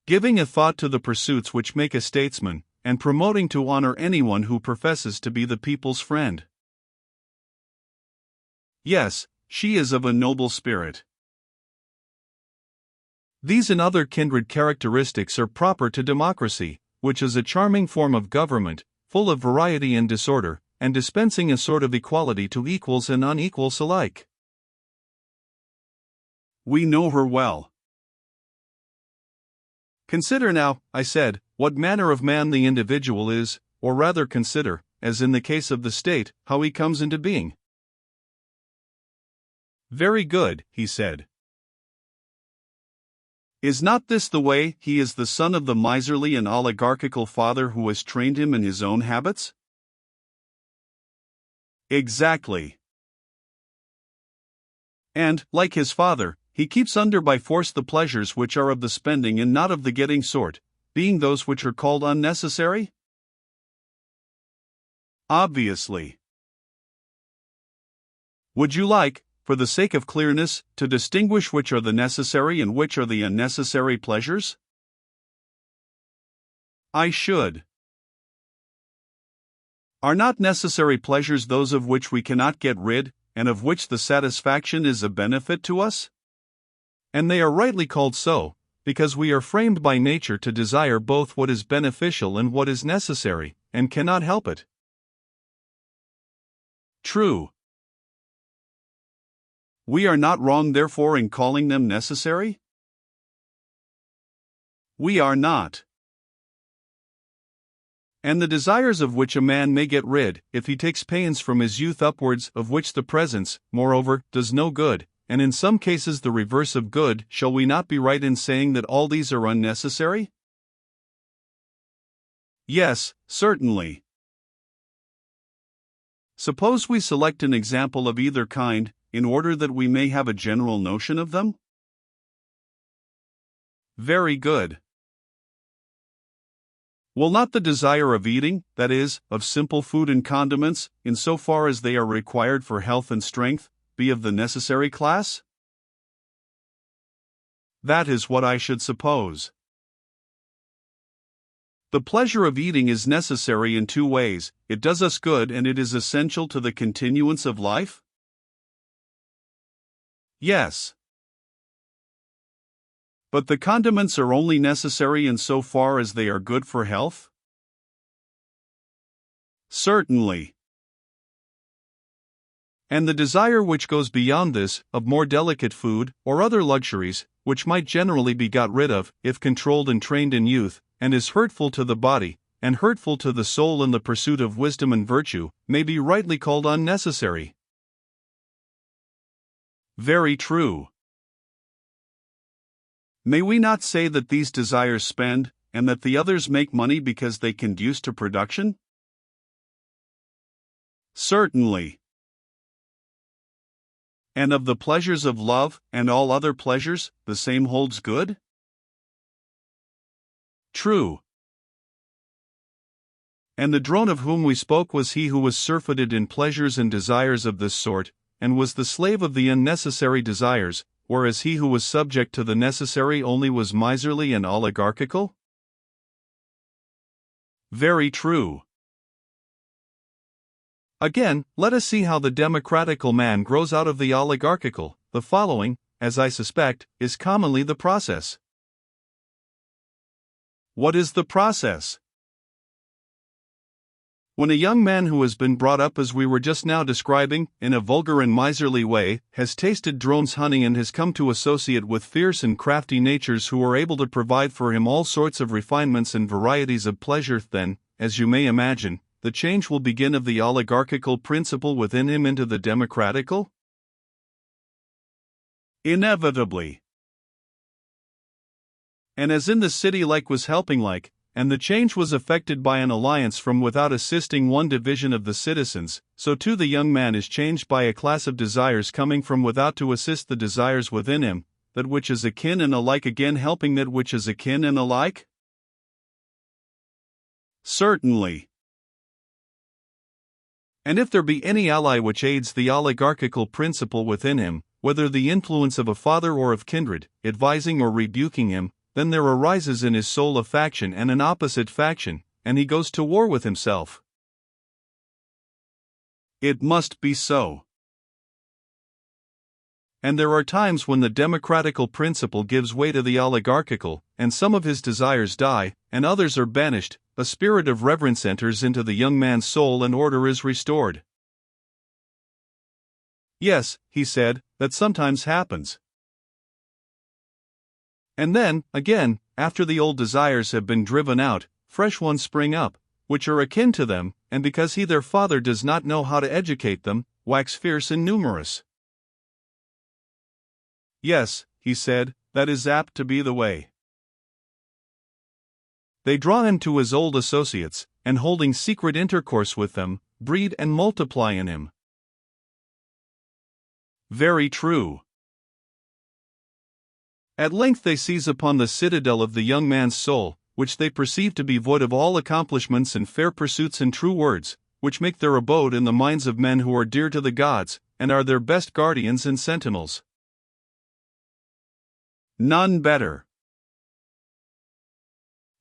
giving a thought to the pursuits which make a statesman, and promoting to honor anyone who professes to be the people's friend. Yes, she is of a noble spirit. These and other kindred characteristics are proper to democracy, which is a charming form of government, full of variety and disorder, and dispensing a sort of equality to equals and unequals alike. We know her well. Consider now, I said, what manner of man the individual is, or rather consider, as in the case of the state, how he comes into being. Very good, he said. Is not this the way? He is the son of the miserly and oligarchical father who has trained him in his own habits? Exactly. And, like his father, he keeps under by force the pleasures which are of the spending and not of the getting sort, being those which are called unnecessary? Obviously. Would you like, for the sake of clearness, to distinguish which are the necessary and which are the unnecessary pleasures? I should. Are not necessary pleasures those of which we cannot get rid, and of which the satisfaction is a benefit to us? And they are rightly called so, because we are framed by nature to desire both what is beneficial and what is necessary, and cannot help it. True. We are not wrong therefore in calling them necessary? We are not. And the desires of which a man may get rid, if he takes pains from his youth upwards, of which the presence, moreover, does no good, and in some cases the reverse of good, shall we not be right in saying that all these are unnecessary? Yes, certainly. Suppose we select an example of either kind, in order that we may have a general notion of them? Very good. Will not the desire of eating, that is, of simple food and condiments, in so far as they are required for health and strength, be of the necessary class? That is what I should suppose. The pleasure of eating is necessary in two ways: it does us good and it is essential to the continuance of life? Yes. But the condiments are only necessary in so far as they are good for health? Certainly. And the desire which goes beyond this, of more delicate food, or other luxuries, which might generally be got rid of, if controlled and trained in youth, and is hurtful to the body, and hurtful to the soul in the pursuit of wisdom and virtue, may be rightly called unnecessary. Very true. May we not say that these desires spend, and that the others make money because they conduce to production? Certainly. And of the pleasures of love, and all other pleasures, the same holds good? True. And the drone of whom we spoke was he who was surfeited in pleasures and desires of this sort, and was the slave of the unnecessary desires, whereas he who was subject to the necessary only was miserly and oligarchical? Very true. Again, let us see how the democratical man grows out of the oligarchical. The following, as I suspect, is commonly the process. What is the process? When a young man who has been brought up as we were just now describing, in a vulgar and miserly way, has tasted drones honey and has come to associate with fierce and crafty natures who are able to provide for him all sorts of refinements and varieties of pleasure, then, as you may imagine, the change will begin of the oligarchical principle within him into the democratical? Inevitably. And as in the city like was helping like, and the change was effected by an alliance from without assisting one division of the citizens, so too the young man is changed by a class of desires coming from without to assist the desires within him, that which is akin and alike again helping that which is akin and alike? Certainly. And if there be any ally which aids the oligarchical principle within him, whether the influence of a father or of kindred, advising or rebuking him, then there arises in his soul a faction and an opposite faction, and he goes to war with himself. It must be so. And there are times when the democratical principle gives way to the oligarchical, and some of his desires die, and others are banished. A spirit of reverence enters into the young man's soul and order is restored. Yes, he said, that sometimes happens. And then, again, after the old desires have been driven out, fresh ones spring up, which are akin to them, and because he their father does not know how to educate them, wax fierce and numerous. Yes, he said, that is apt to be the way. They draw him to his old associates, and holding secret intercourse with them, breed and multiply in him. Very true. At length they seize upon the citadel of the young man's soul, which they perceive to be void of all accomplishments and fair pursuits and true words, which make their abode in the minds of men who are dear to the gods, and are their best guardians and sentinels. None better.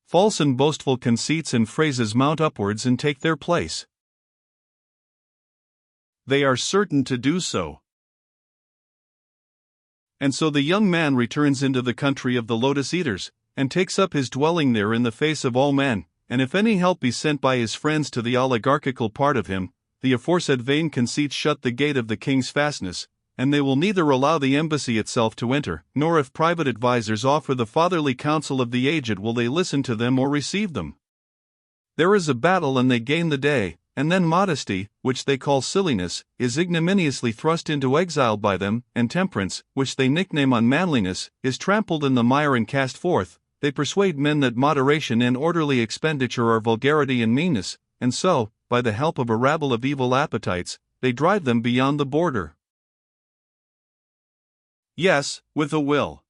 False and boastful conceits and phrases mount upwards and take their place. They are certain to do so. And so the young man returns into the country of the lotus eaters, and takes up his dwelling there in the face of all men, and if any help be sent by his friends to the oligarchical part of him, the aforesaid vain conceits shut the gate of the king's fastness, and they will neither allow the embassy itself to enter, nor if private advisers offer the fatherly counsel of the aged will they listen to them or receive them. There is a battle and they gain the day, and then modesty, which they call silliness, is ignominiously thrust into exile by them, and temperance, which they nickname unmanliness, is trampled in the mire and cast forth. They persuade men that moderation and orderly expenditure are vulgarity and meanness, and so, by the help of a rabble of evil appetites, they drive them beyond the border. Yes, with a will.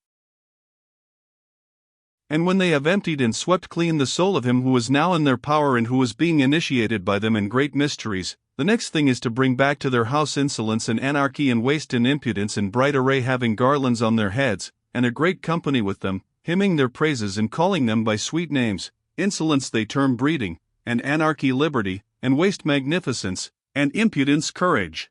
And when they have emptied and swept clean the soul of him who is now in their power and who is being initiated by them in great mysteries, the next thing is to bring back to their house insolence and anarchy and waste and impudence in bright array having garlands on their heads, and a great company with them, hymning their praises and calling them by sweet names. Insolence they term breeding, and anarchy liberty, and waste magnificence, and impudence courage.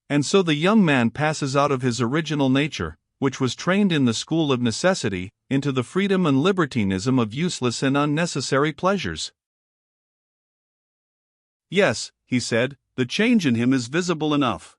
And so the young man passes out of his original nature, which was trained in the school of necessity, into the freedom and libertinism of useless and unnecessary pleasures. Yes, he said, the change in him is visible enough.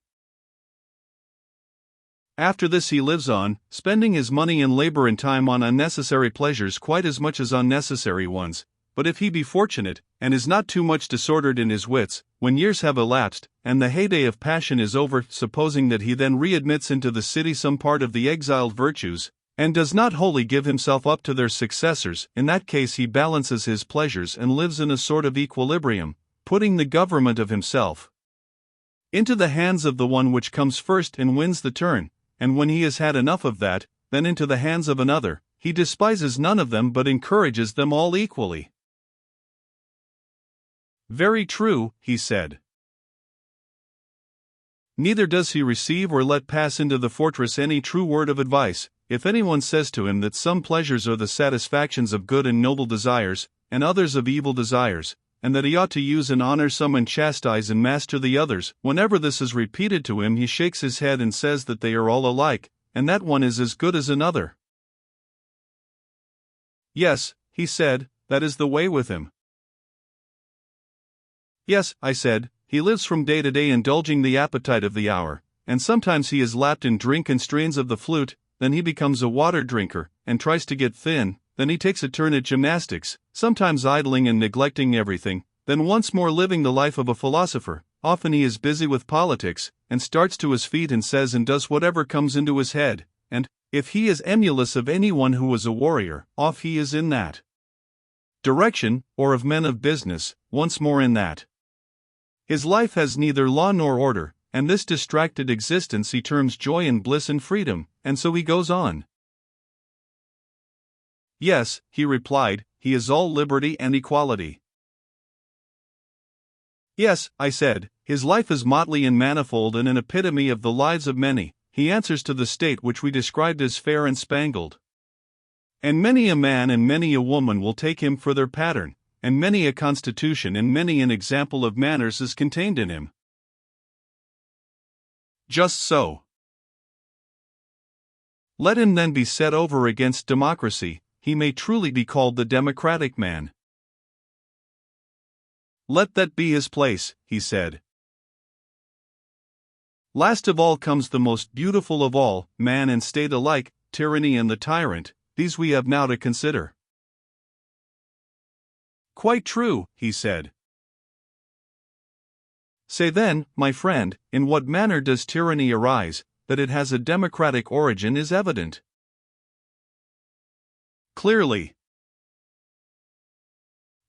After this he lives on, spending his money and labor and time on unnecessary pleasures quite as much as unnecessary ones, but if he be fortunate, and is not too much disordered in his wits, when years have elapsed, and the heyday of passion is over, supposing that he then readmits into the city some part of the exiled virtues, and does not wholly give himself up to their successors, in that case he balances his pleasures and lives in a sort of equilibrium, putting the government of himself into the hands of the one which comes first and wins the turn, and when he has had enough of that, then into the hands of another. He despises none of them but encourages them all equally. Very true, he said. Neither does he receive or let pass into the fortress any true word of advice. If anyone says to him that some pleasures are the satisfactions of good and noble desires, and others of evil desires, and that he ought to use and honor some and chastise and master the others, whenever this is repeated to him he shakes his head and says that they are all alike, and that one is as good as another. Yes, he said, that is the way with him. Yes, I said, he lives from day to day indulging the appetite of the hour, and sometimes he is lapped in drink and strains of the flute, then he becomes a water drinker, and tries to get thin, then he takes a turn at gymnastics, sometimes idling and neglecting everything, then once more living the life of a philosopher. Often he is busy with politics, and starts to his feet and says and does whatever comes into his head, and, if he is emulous of anyone who was a warrior, off he is in that direction, or of men of business, once more in that. His life has neither law nor order, and this distracted existence he terms joy and bliss and freedom, and so he goes on. Yes, he replied, he is all liberty and equality. Yes, I said, his life is motley and manifold and an epitome of the lives of many. He answers to the state which we described as fair and spangled. And many a man and many a woman will take him for their pattern, and many a constitution and many an example of manners is contained in him. Just so. Let him then be set over against democracy, he may truly be called the democratic man. Let that be his place, he said. Last of all comes the most beautiful of all, man and state alike, tyranny and the tyrant, these we have now to consider. Quite true, he said. Say then, my friend, in what manner does tyranny arise? That it has a democratic origin is evident. Clearly.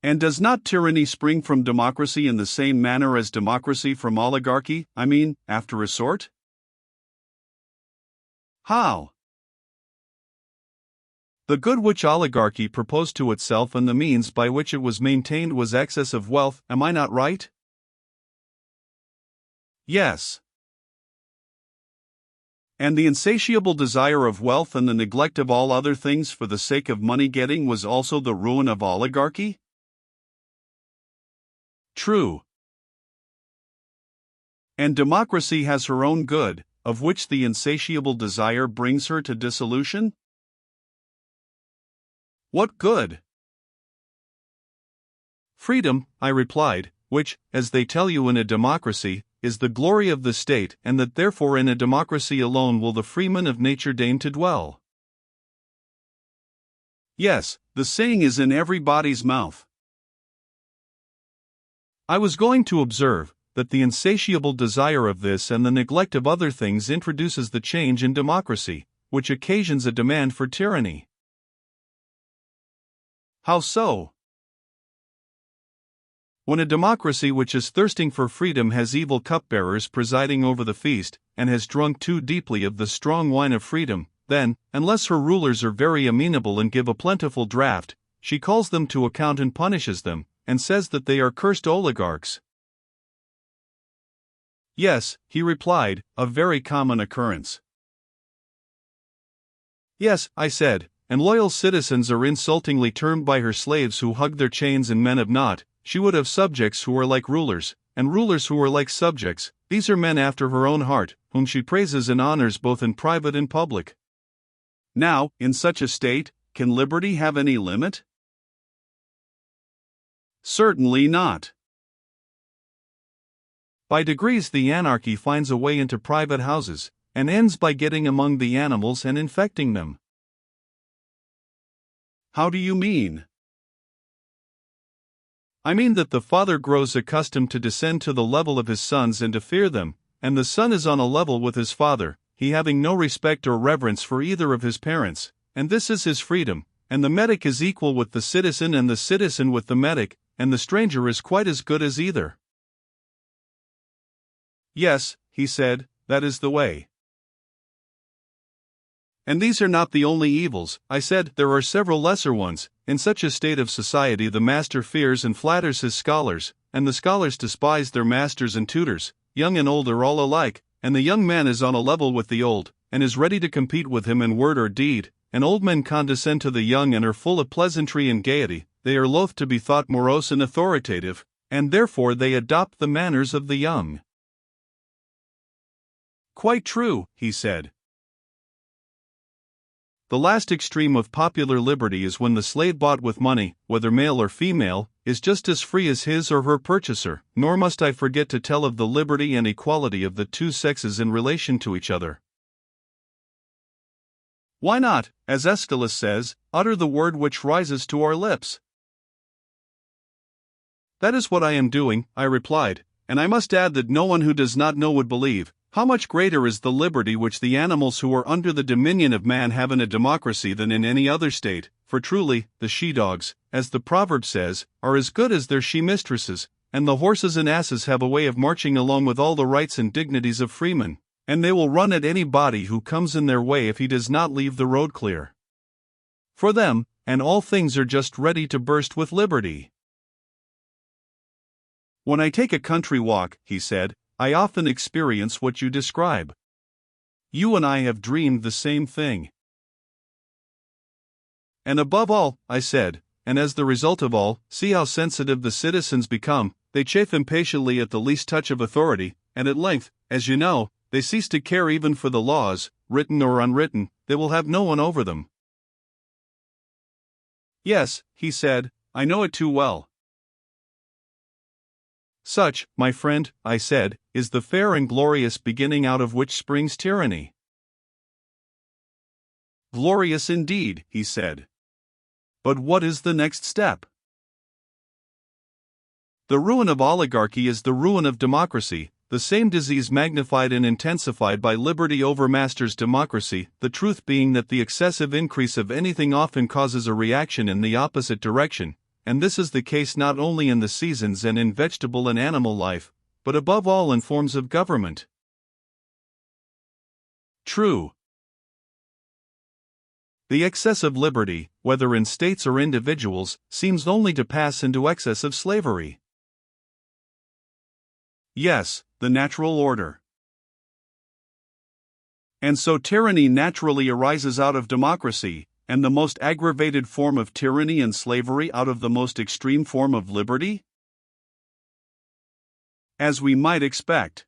And does not tyranny spring from democracy in the same manner as democracy from oligarchy, after a sort? How? The good which oligarchy proposed to itself and the means by which it was maintained was excess of wealth, am I not right? Yes. And the insatiable desire of wealth and the neglect of all other things for the sake of money-getting was also the ruin of oligarchy? True. And democracy has her own good, of which the insatiable desire brings her to dissolution? What good? Freedom, I replied, which, as they tell you in a democracy, is the glory of the state, and that therefore in a democracy alone will the freeman of nature deign to dwell. Yes, the saying is in everybody's mouth. I was going to observe that the insatiable desire of this and the neglect of other things introduces the change in democracy, which occasions a demand for tyranny. How so? When a democracy which is thirsting for freedom has evil cupbearers presiding over the feast, and has drunk too deeply of the strong wine of freedom, then, unless her rulers are very amenable and give a plentiful draught, she calls them to account and punishes them, and says that they are cursed oligarchs. Yes, he replied, a very common occurrence. Yes, I said, and loyal citizens are insultingly termed by her slaves who hug their chains, and men have not. She would have subjects who are like rulers, and rulers who are like subjects. These are men after her own heart, whom she praises and honors both in private and public. Now, in such a state, can liberty have any limit? Certainly not. By degrees the anarchy finds a way into private houses, and ends by getting among the animals and infecting them. How do you mean? I mean that the father grows accustomed to descend to the level of his sons and to fear them, and the son is on a level with his father, he having no respect or reverence for either of his parents, and this is his freedom, and the medic is equal with the citizen and the citizen with the medic, and the stranger is quite as good as either. Yes, he said, that is the way. And these are not the only evils, I said, there are several lesser ones. In such a state of society the master fears and flatters his scholars, and the scholars despise their masters and tutors, young and old are all alike, and the young man is on a level with the old, and is ready to compete with him in word or deed, and old men condescend to the young and are full of pleasantry and gaiety, they are loath to be thought morose and authoritative, and therefore they adopt the manners of the young. Quite true, he said. The last extreme of popular liberty is when the slave bought with money, whether male or female, is just as free as his or her purchaser, nor must I forget to tell of the liberty and equality of the two sexes in relation to each other. Why not, as Aeschylus says, utter the word which rises to our lips? That is what I am doing, I replied, and I must add that no one who does not know would believe. How much greater is the liberty which the animals who are under the dominion of man have in a democracy than in any other state, for truly, the she-dogs, as the proverb says, are as good as their she-mistresses, and the horses and asses have a way of marching along with all the rights and dignities of freemen, and they will run at any body who comes in their way if he does not leave the road clear. For them, and all things are just ready to burst with liberty. When I take a country walk, he said, I often experience what you describe. You and I have dreamed the same thing. And above all, I said, and as the result of all, see how sensitive the citizens become, they chafe impatiently at the least touch of authority, and at length, as you know, they cease to care even for the laws, written or unwritten, they will have no one over them. Yes, he said, I know it too well. Such, my friend, I said, is the fair and glorious beginning out of which springs tyranny. Glorious indeed, he said. But what is the next step? The ruin of oligarchy is the ruin of democracy, the same disease magnified and intensified by liberty overmasters democracy, the truth being that the excessive increase of anything often causes a reaction in the opposite direction. And this is the case not only in the seasons and in vegetable and animal life, but above all in forms of government. True. The excess of liberty, whether in states or individuals, seems only to pass into excess of slavery. Yes, the natural order. And so tyranny naturally arises out of democracy, and the most aggravated form of tyranny and slavery out of the most extreme form of liberty? As we might expect.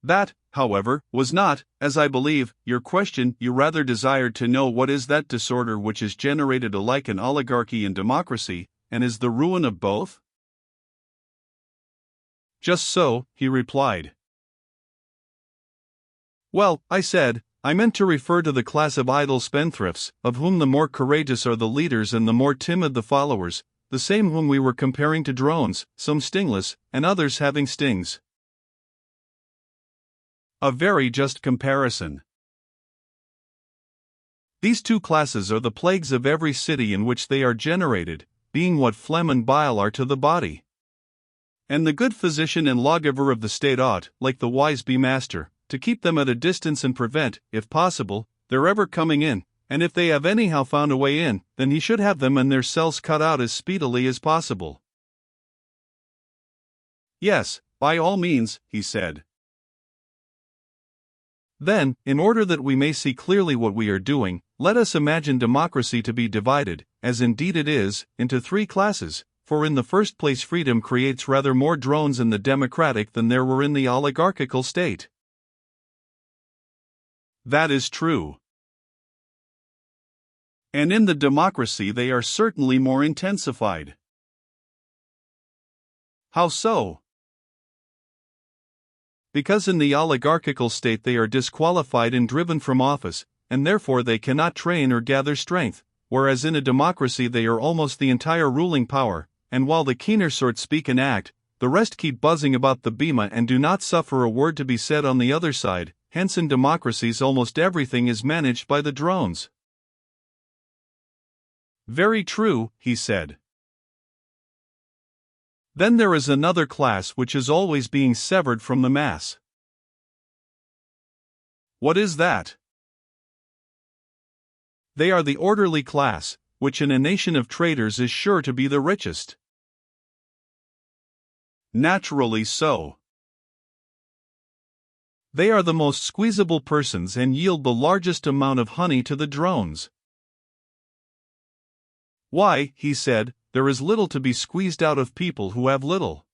That, however, was not, as I believe, your question. You rather desired to know what is that disorder which is generated alike in oligarchy and democracy, and is the ruin of both? Just so, he replied. Well, I said, I meant to refer to the class of idle spendthrifts, of whom the more courageous are the leaders and the more timid the followers, the same whom we were comparing to drones, some stingless, and others having stings. A very just comparison. These two classes are the plagues of every city in which they are generated, being what phlegm and bile are to the body. And the good physician and lawgiver of the state ought, like the wise bee master, to keep them at a distance and prevent, if possible, their ever coming in, and if they have anyhow found a way in, then he should have them and their cells cut out as speedily as possible. Yes, by all means, he said. Then, in order that we may see clearly what we are doing, let us imagine democracy to be divided, as indeed it is, into three classes, for in the first place freedom creates rather more drones in the democratic than there were in the oligarchical state. That is true. And in the democracy they are certainly more intensified. How so? Because in the oligarchical state they are disqualified and driven from office, and therefore they cannot train or gather strength, whereas in a democracy they are almost the entire ruling power, and while the keener sort speak and act, the rest keep buzzing about the bema and do not suffer a word to be said on the other side. Hence in democracies almost everything is managed by the drones. Very true, he said. Then there is another class which is always being severed from the mass. What is that? They are the orderly class, which in a nation of traders is sure to be the richest. Naturally so. They are the most squeezable persons and yield the largest amount of honey to the drones. Why, he said, there is little to be squeezed out of people who have little.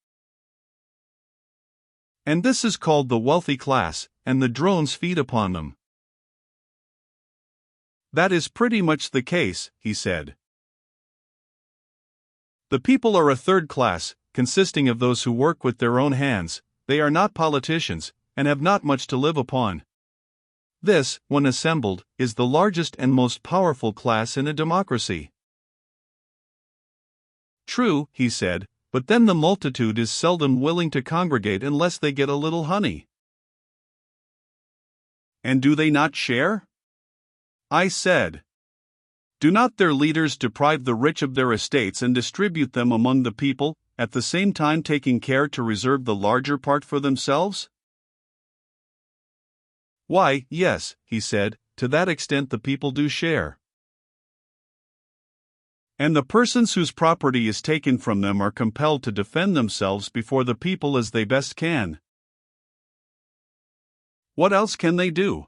And this is called the wealthy class, and the drones feed upon them. That is pretty much the case, he said. The people are a third class, consisting of those who work with their own hands. They are not politicians, and have not much to live upon. This, when assembled, is the largest and most powerful class in a democracy. True, he said, but then the multitude is seldom willing to congregate unless they get a little honey. And do they not share? I said. Do not their leaders deprive the rich of their estates and distribute them among the people, at the same time taking care to reserve the larger part for themselves? Why, yes, he said, to that extent the people do share. And the persons whose property is taken from them are compelled to defend themselves before the people as they best can. What else can they do?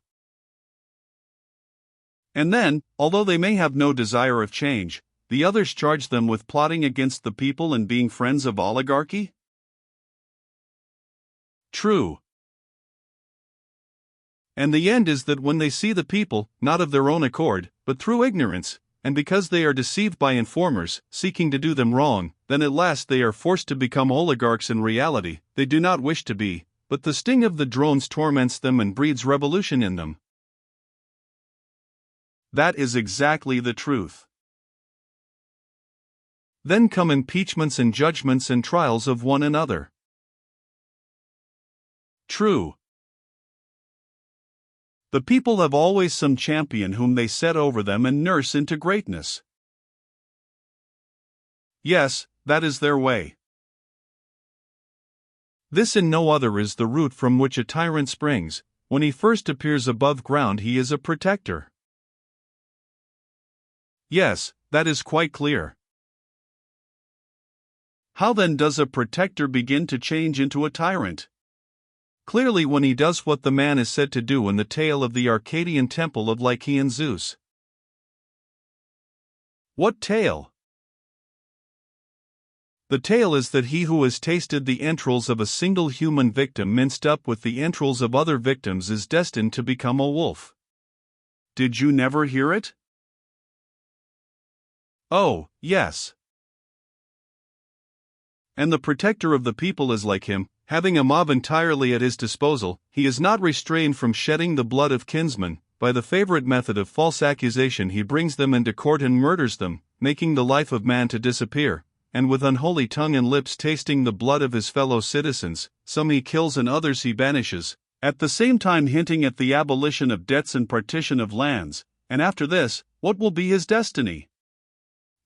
And then, although they may have no desire of change, the others charge them with plotting against the people and being friends of oligarchy? True. And the end is that when they see the people, not of their own accord, but through ignorance, and because they are deceived by informers, seeking to do them wrong, then at last they are forced to become oligarchs in reality. They do not wish to be, but the sting of the drones torments them and breeds revolution in them. That is exactly the truth. Then come impeachments and judgments and trials of one another. True. The people have always some champion whom they set over them and nurse into greatness. Yes, that is their way. This and no other is the root from which a tyrant springs. When he first appears above ground, he is a protector. Yes, that is quite clear. How then does a protector begin to change into a tyrant? Clearly when he does what the man is said to do in the tale of the Arcadian temple of Lycaean Zeus. What tale? The tale is that he who has tasted the entrails of a single human victim minced up with the entrails of other victims is destined to become a wolf. Did you never hear it? Oh, yes. And the protector of the people is like him. Having a mob entirely at his disposal, he is not restrained from shedding the blood of kinsmen. By the favorite method of false accusation he brings them into court and murders them, making the life of man to disappear, and with unholy tongue and lips tasting the blood of his fellow citizens, some he kills and others he banishes, at the same time hinting at the abolition of debts and partition of lands. And after this, what will be his destiny?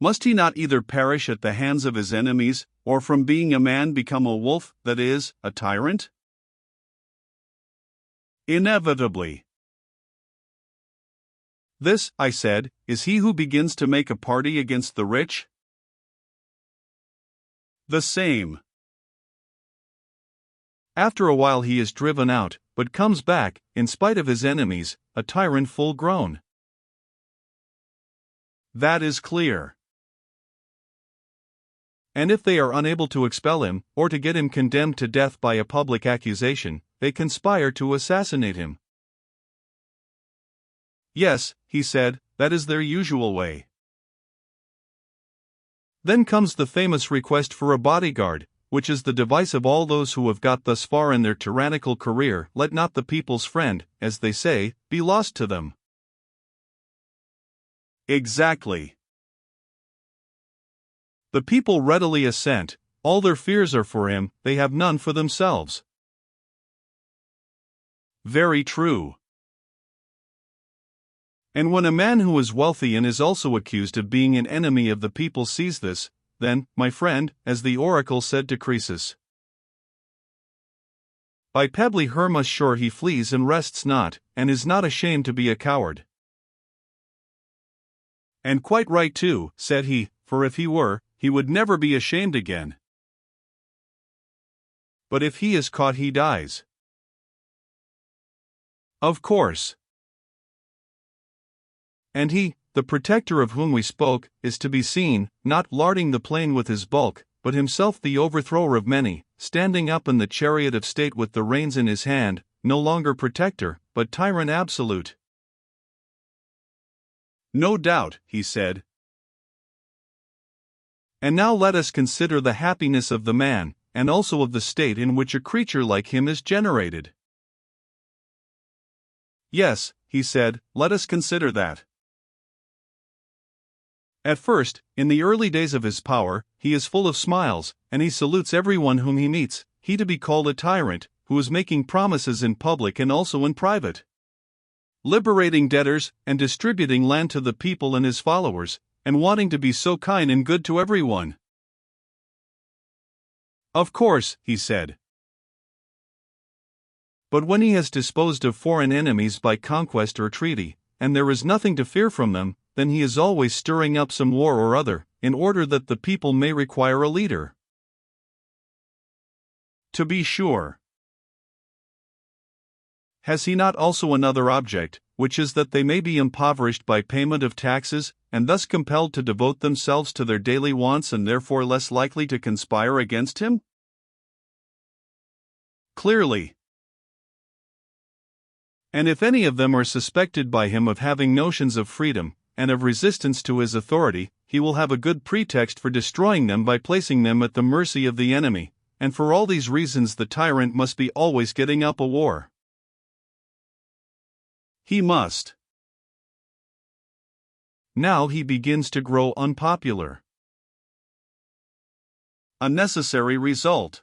Must he not either perish at the hands of his enemies, or from being a man become a wolf, that is, a tyrant? Inevitably. This, I said, is he who begins to make a party against the rich? The same. After a while he is driven out, but comes back, in spite of his enemies, a tyrant full grown. That is clear. And if they are unable to expel him, or to get him condemned to death by a public accusation, they conspire to assassinate him. Yes, he said, that is their usual way. Then comes the famous request for a bodyguard, which is the device of all those who have got thus far in their tyrannical career. Let not the people's friend, as they say, be lost to them. Exactly. The people readily assent. All their fears are for him, they have none for themselves. Very true. And when a man who is wealthy and is also accused of being an enemy of the people sees this, then, my friend, as the oracle said to Croesus, by pebbly Hermus shore he flees and rests not, and is not ashamed to be a coward. And quite right too, said he, for if he were, he would never be ashamed again. But if he is caught he dies. Of course. And he, the protector of whom we spoke, is to be seen, not larding the plain with his bulk, but himself the overthrower of many, standing up in the chariot of state with the reins in his hand, no longer protector, but tyrant absolute. No doubt, he said. And now let us consider the happiness of the man, and also of the state in which a creature like him is generated. Yes, he said, let us consider that. At first, in the early days of his power, he is full of smiles, and he salutes everyone whom he meets, he to be called a tyrant, who is making promises in public and also in private, liberating debtors, and distributing land to the people and his followers, and wanting to be so kind and good to everyone. Of course, he said. But when he has disposed of foreign enemies by conquest or treaty, and there is nothing to fear from them, then he is always stirring up some war or other, in order that the people may require a leader. To be sure. Has he not also another object, which is that they may be impoverished by payment of taxes, and thus compelled to devote themselves to their daily wants and therefore less likely to conspire against him? Clearly. And if any of them are suspected by him of having notions of freedom, and of resistance to his authority, he will have a good pretext for destroying them by placing them at the mercy of the enemy, and for all these reasons the tyrant must be always getting up a war. He must. Now he begins to grow unpopular. A necessary result.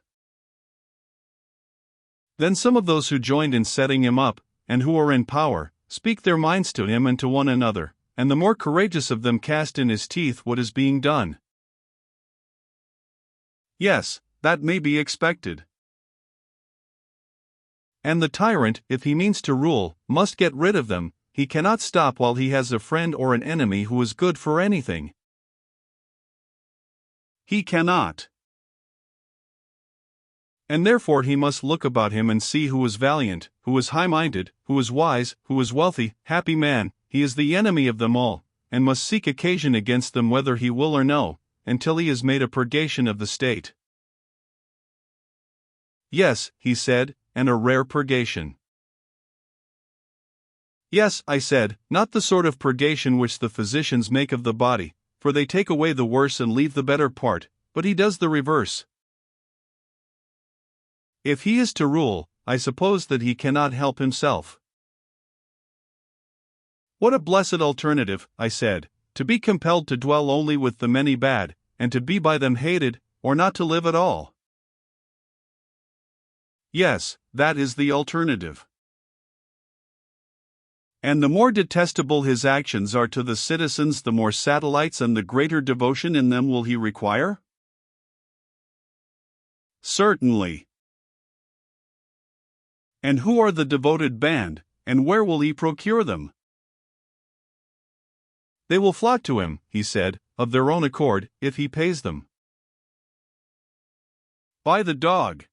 Then some of those who joined in setting him up, and who are in power, speak their minds to him and to one another, and the more courageous of them cast in his teeth what is being done. Yes, that may be expected. And the tyrant, if he means to rule, must get rid of them. He cannot stop while he has a friend or an enemy who is good for anything. He cannot. And therefore he must look about him and see who is valiant, who is high-minded, who is wise, who is wealthy, happy man. He is the enemy of them all, and must seek occasion against them whether he will or no, until he has made a purgation of the state. Yes, he said, and a rare purgation. Yes, I said, not the sort of purgation which the physicians make of the body, for they take away the worse and leave the better part, but he does the reverse. If he is to rule, I suppose that he cannot help himself. What a blessed alternative, I said, to be compelled to dwell only with the many bad, and to be by them hated, or not to live at all. Yes, that is the alternative. And the more detestable his actions are to the citizens, the more satellites and the greater devotion in them will he require? Certainly. And who are the devoted band, and where will he procure them? They will flock to him, he said, of their own accord, if he pays them. By the dog.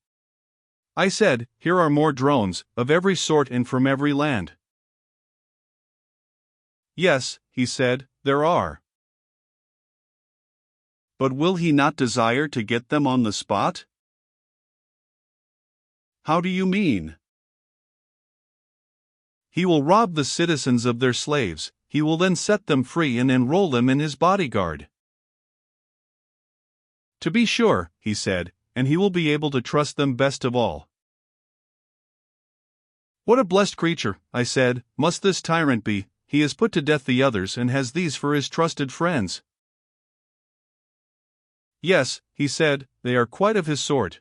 I said, here are more drones, of every sort and from every land. Yes, he said, there are. But will he not desire to get them on the spot? How do you mean? He will rob the citizens of their slaves. He will then set them free and enroll them in his bodyguard. To be sure, he said, and he will be able to trust them best of all. What a blessed creature, I said, must this tyrant be. He has put to death the others and has these for his trusted friends. Yes, he said, they are quite of his sort.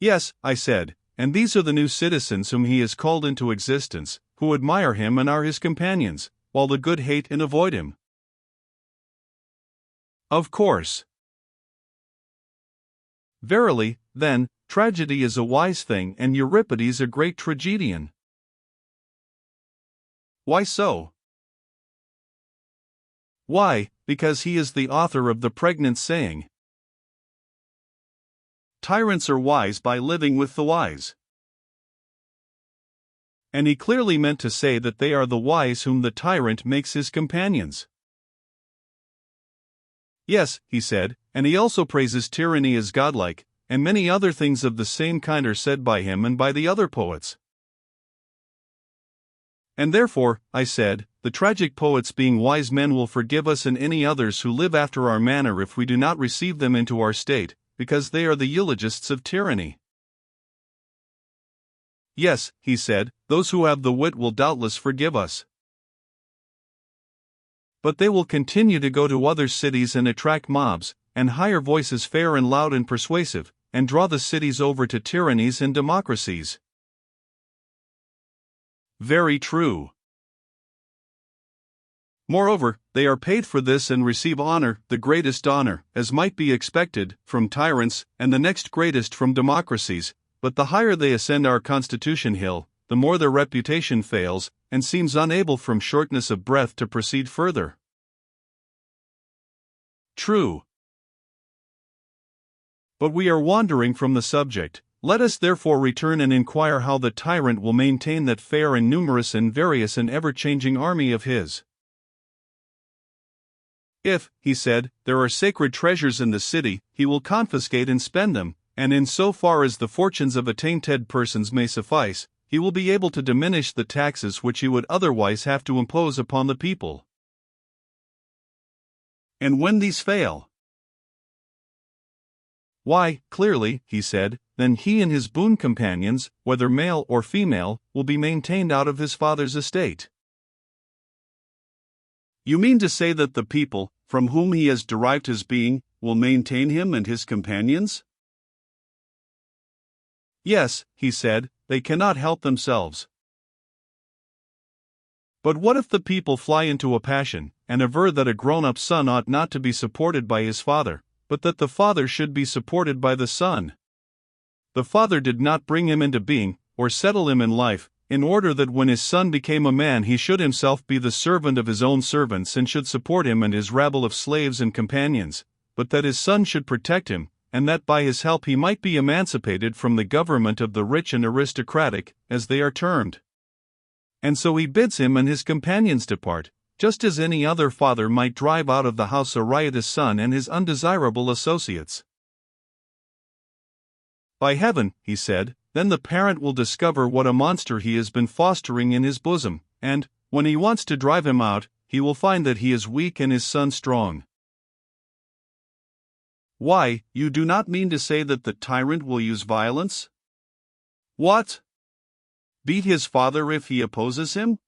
Yes, I said, and these are the new citizens whom he has called into existence, who admire him and are his companions, while the good hate and avoid him. Of course. Verily, then, tragedy is a wise thing and Euripides a great tragedian. Why so? Why, because he is the author of the pregnant saying, tyrants are wise by living with the wise. And he clearly meant to say that they are the wise whom the tyrant makes his companions. Yes, he said, and he also praises tyranny as godlike, and many other things of the same kind are said by him and by the other poets. And therefore, I said, the tragic poets being wise men will forgive us and any others who live after our manner if we do not receive them into our state, because they are the eulogists of tyranny. Yes, he said, those who have the wit will doubtless forgive us. But they will continue to go to other cities and attract mobs, and hire voices fair and loud and persuasive, and draw the cities over to tyrannies and democracies. Very true. Moreover, they are paid for this and receive honor, the greatest honor, as might be expected, from tyrants, and the next greatest from democracies, but the higher they ascend our constitution hill, the more their reputation fails, and seems unable from shortness of breath to proceed further. True. But we are wandering from the subject. Let us therefore return and inquire how the tyrant will maintain that fair and numerous and various and ever-changing army of his. If, he said, there are sacred treasures in the city, he will confiscate and spend them, and in so far as the fortunes of attainted persons may suffice, he will be able to diminish the taxes which he would otherwise have to impose upon the people. And when these fail? Why, clearly, he said, then he and his boon companions, whether male or female, will be maintained out of his father's estate. You mean to say that the people, from whom he has derived his being, will maintain him and his companions? Yes, he said, they cannot help themselves. But what if the people fly into a passion, and aver that a grown-up son ought not to be supported by his father, but that the father should be supported by the son? The father did not bring him into being, or settle him in life, in order that when his son became a man he should himself be the servant of his own servants and should support him and his rabble of slaves and companions, but that his son should protect him, and that by his help he might be emancipated from the government of the rich and aristocratic, as they are termed. And so he bids him and his companions depart, just as any other father might drive out of the house a riotous son and his undesirable associates. By heaven, he said, then the parent will discover what a monster he has been fostering in his bosom, and, when he wants to drive him out, he will find that he is weak and his son strong. Why, you do not mean to say that the tyrant will use violence? What? Beat his father if he opposes him?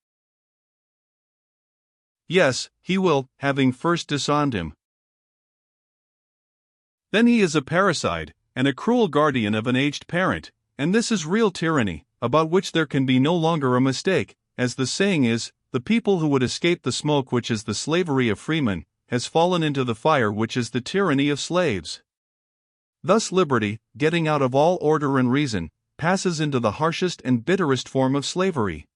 Yes, he will, having first disarmed him. Then he is a parricide, and a cruel guardian of an aged parent, and this is real tyranny, about which there can be no longer a mistake, as the saying is, the people who would escape the smoke which is the slavery of freemen, has fallen into the fire which is the tyranny of slaves. Thus liberty, getting out of all order and reason, passes into the harshest and bitterest form of slavery.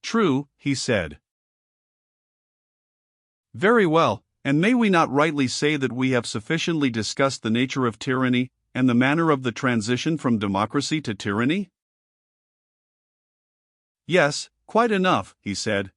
True, he said. Very well, and may we not rightly say that we have sufficiently discussed the nature of tyranny, and the manner of the transition from democracy to tyranny? Yes, quite enough, he said,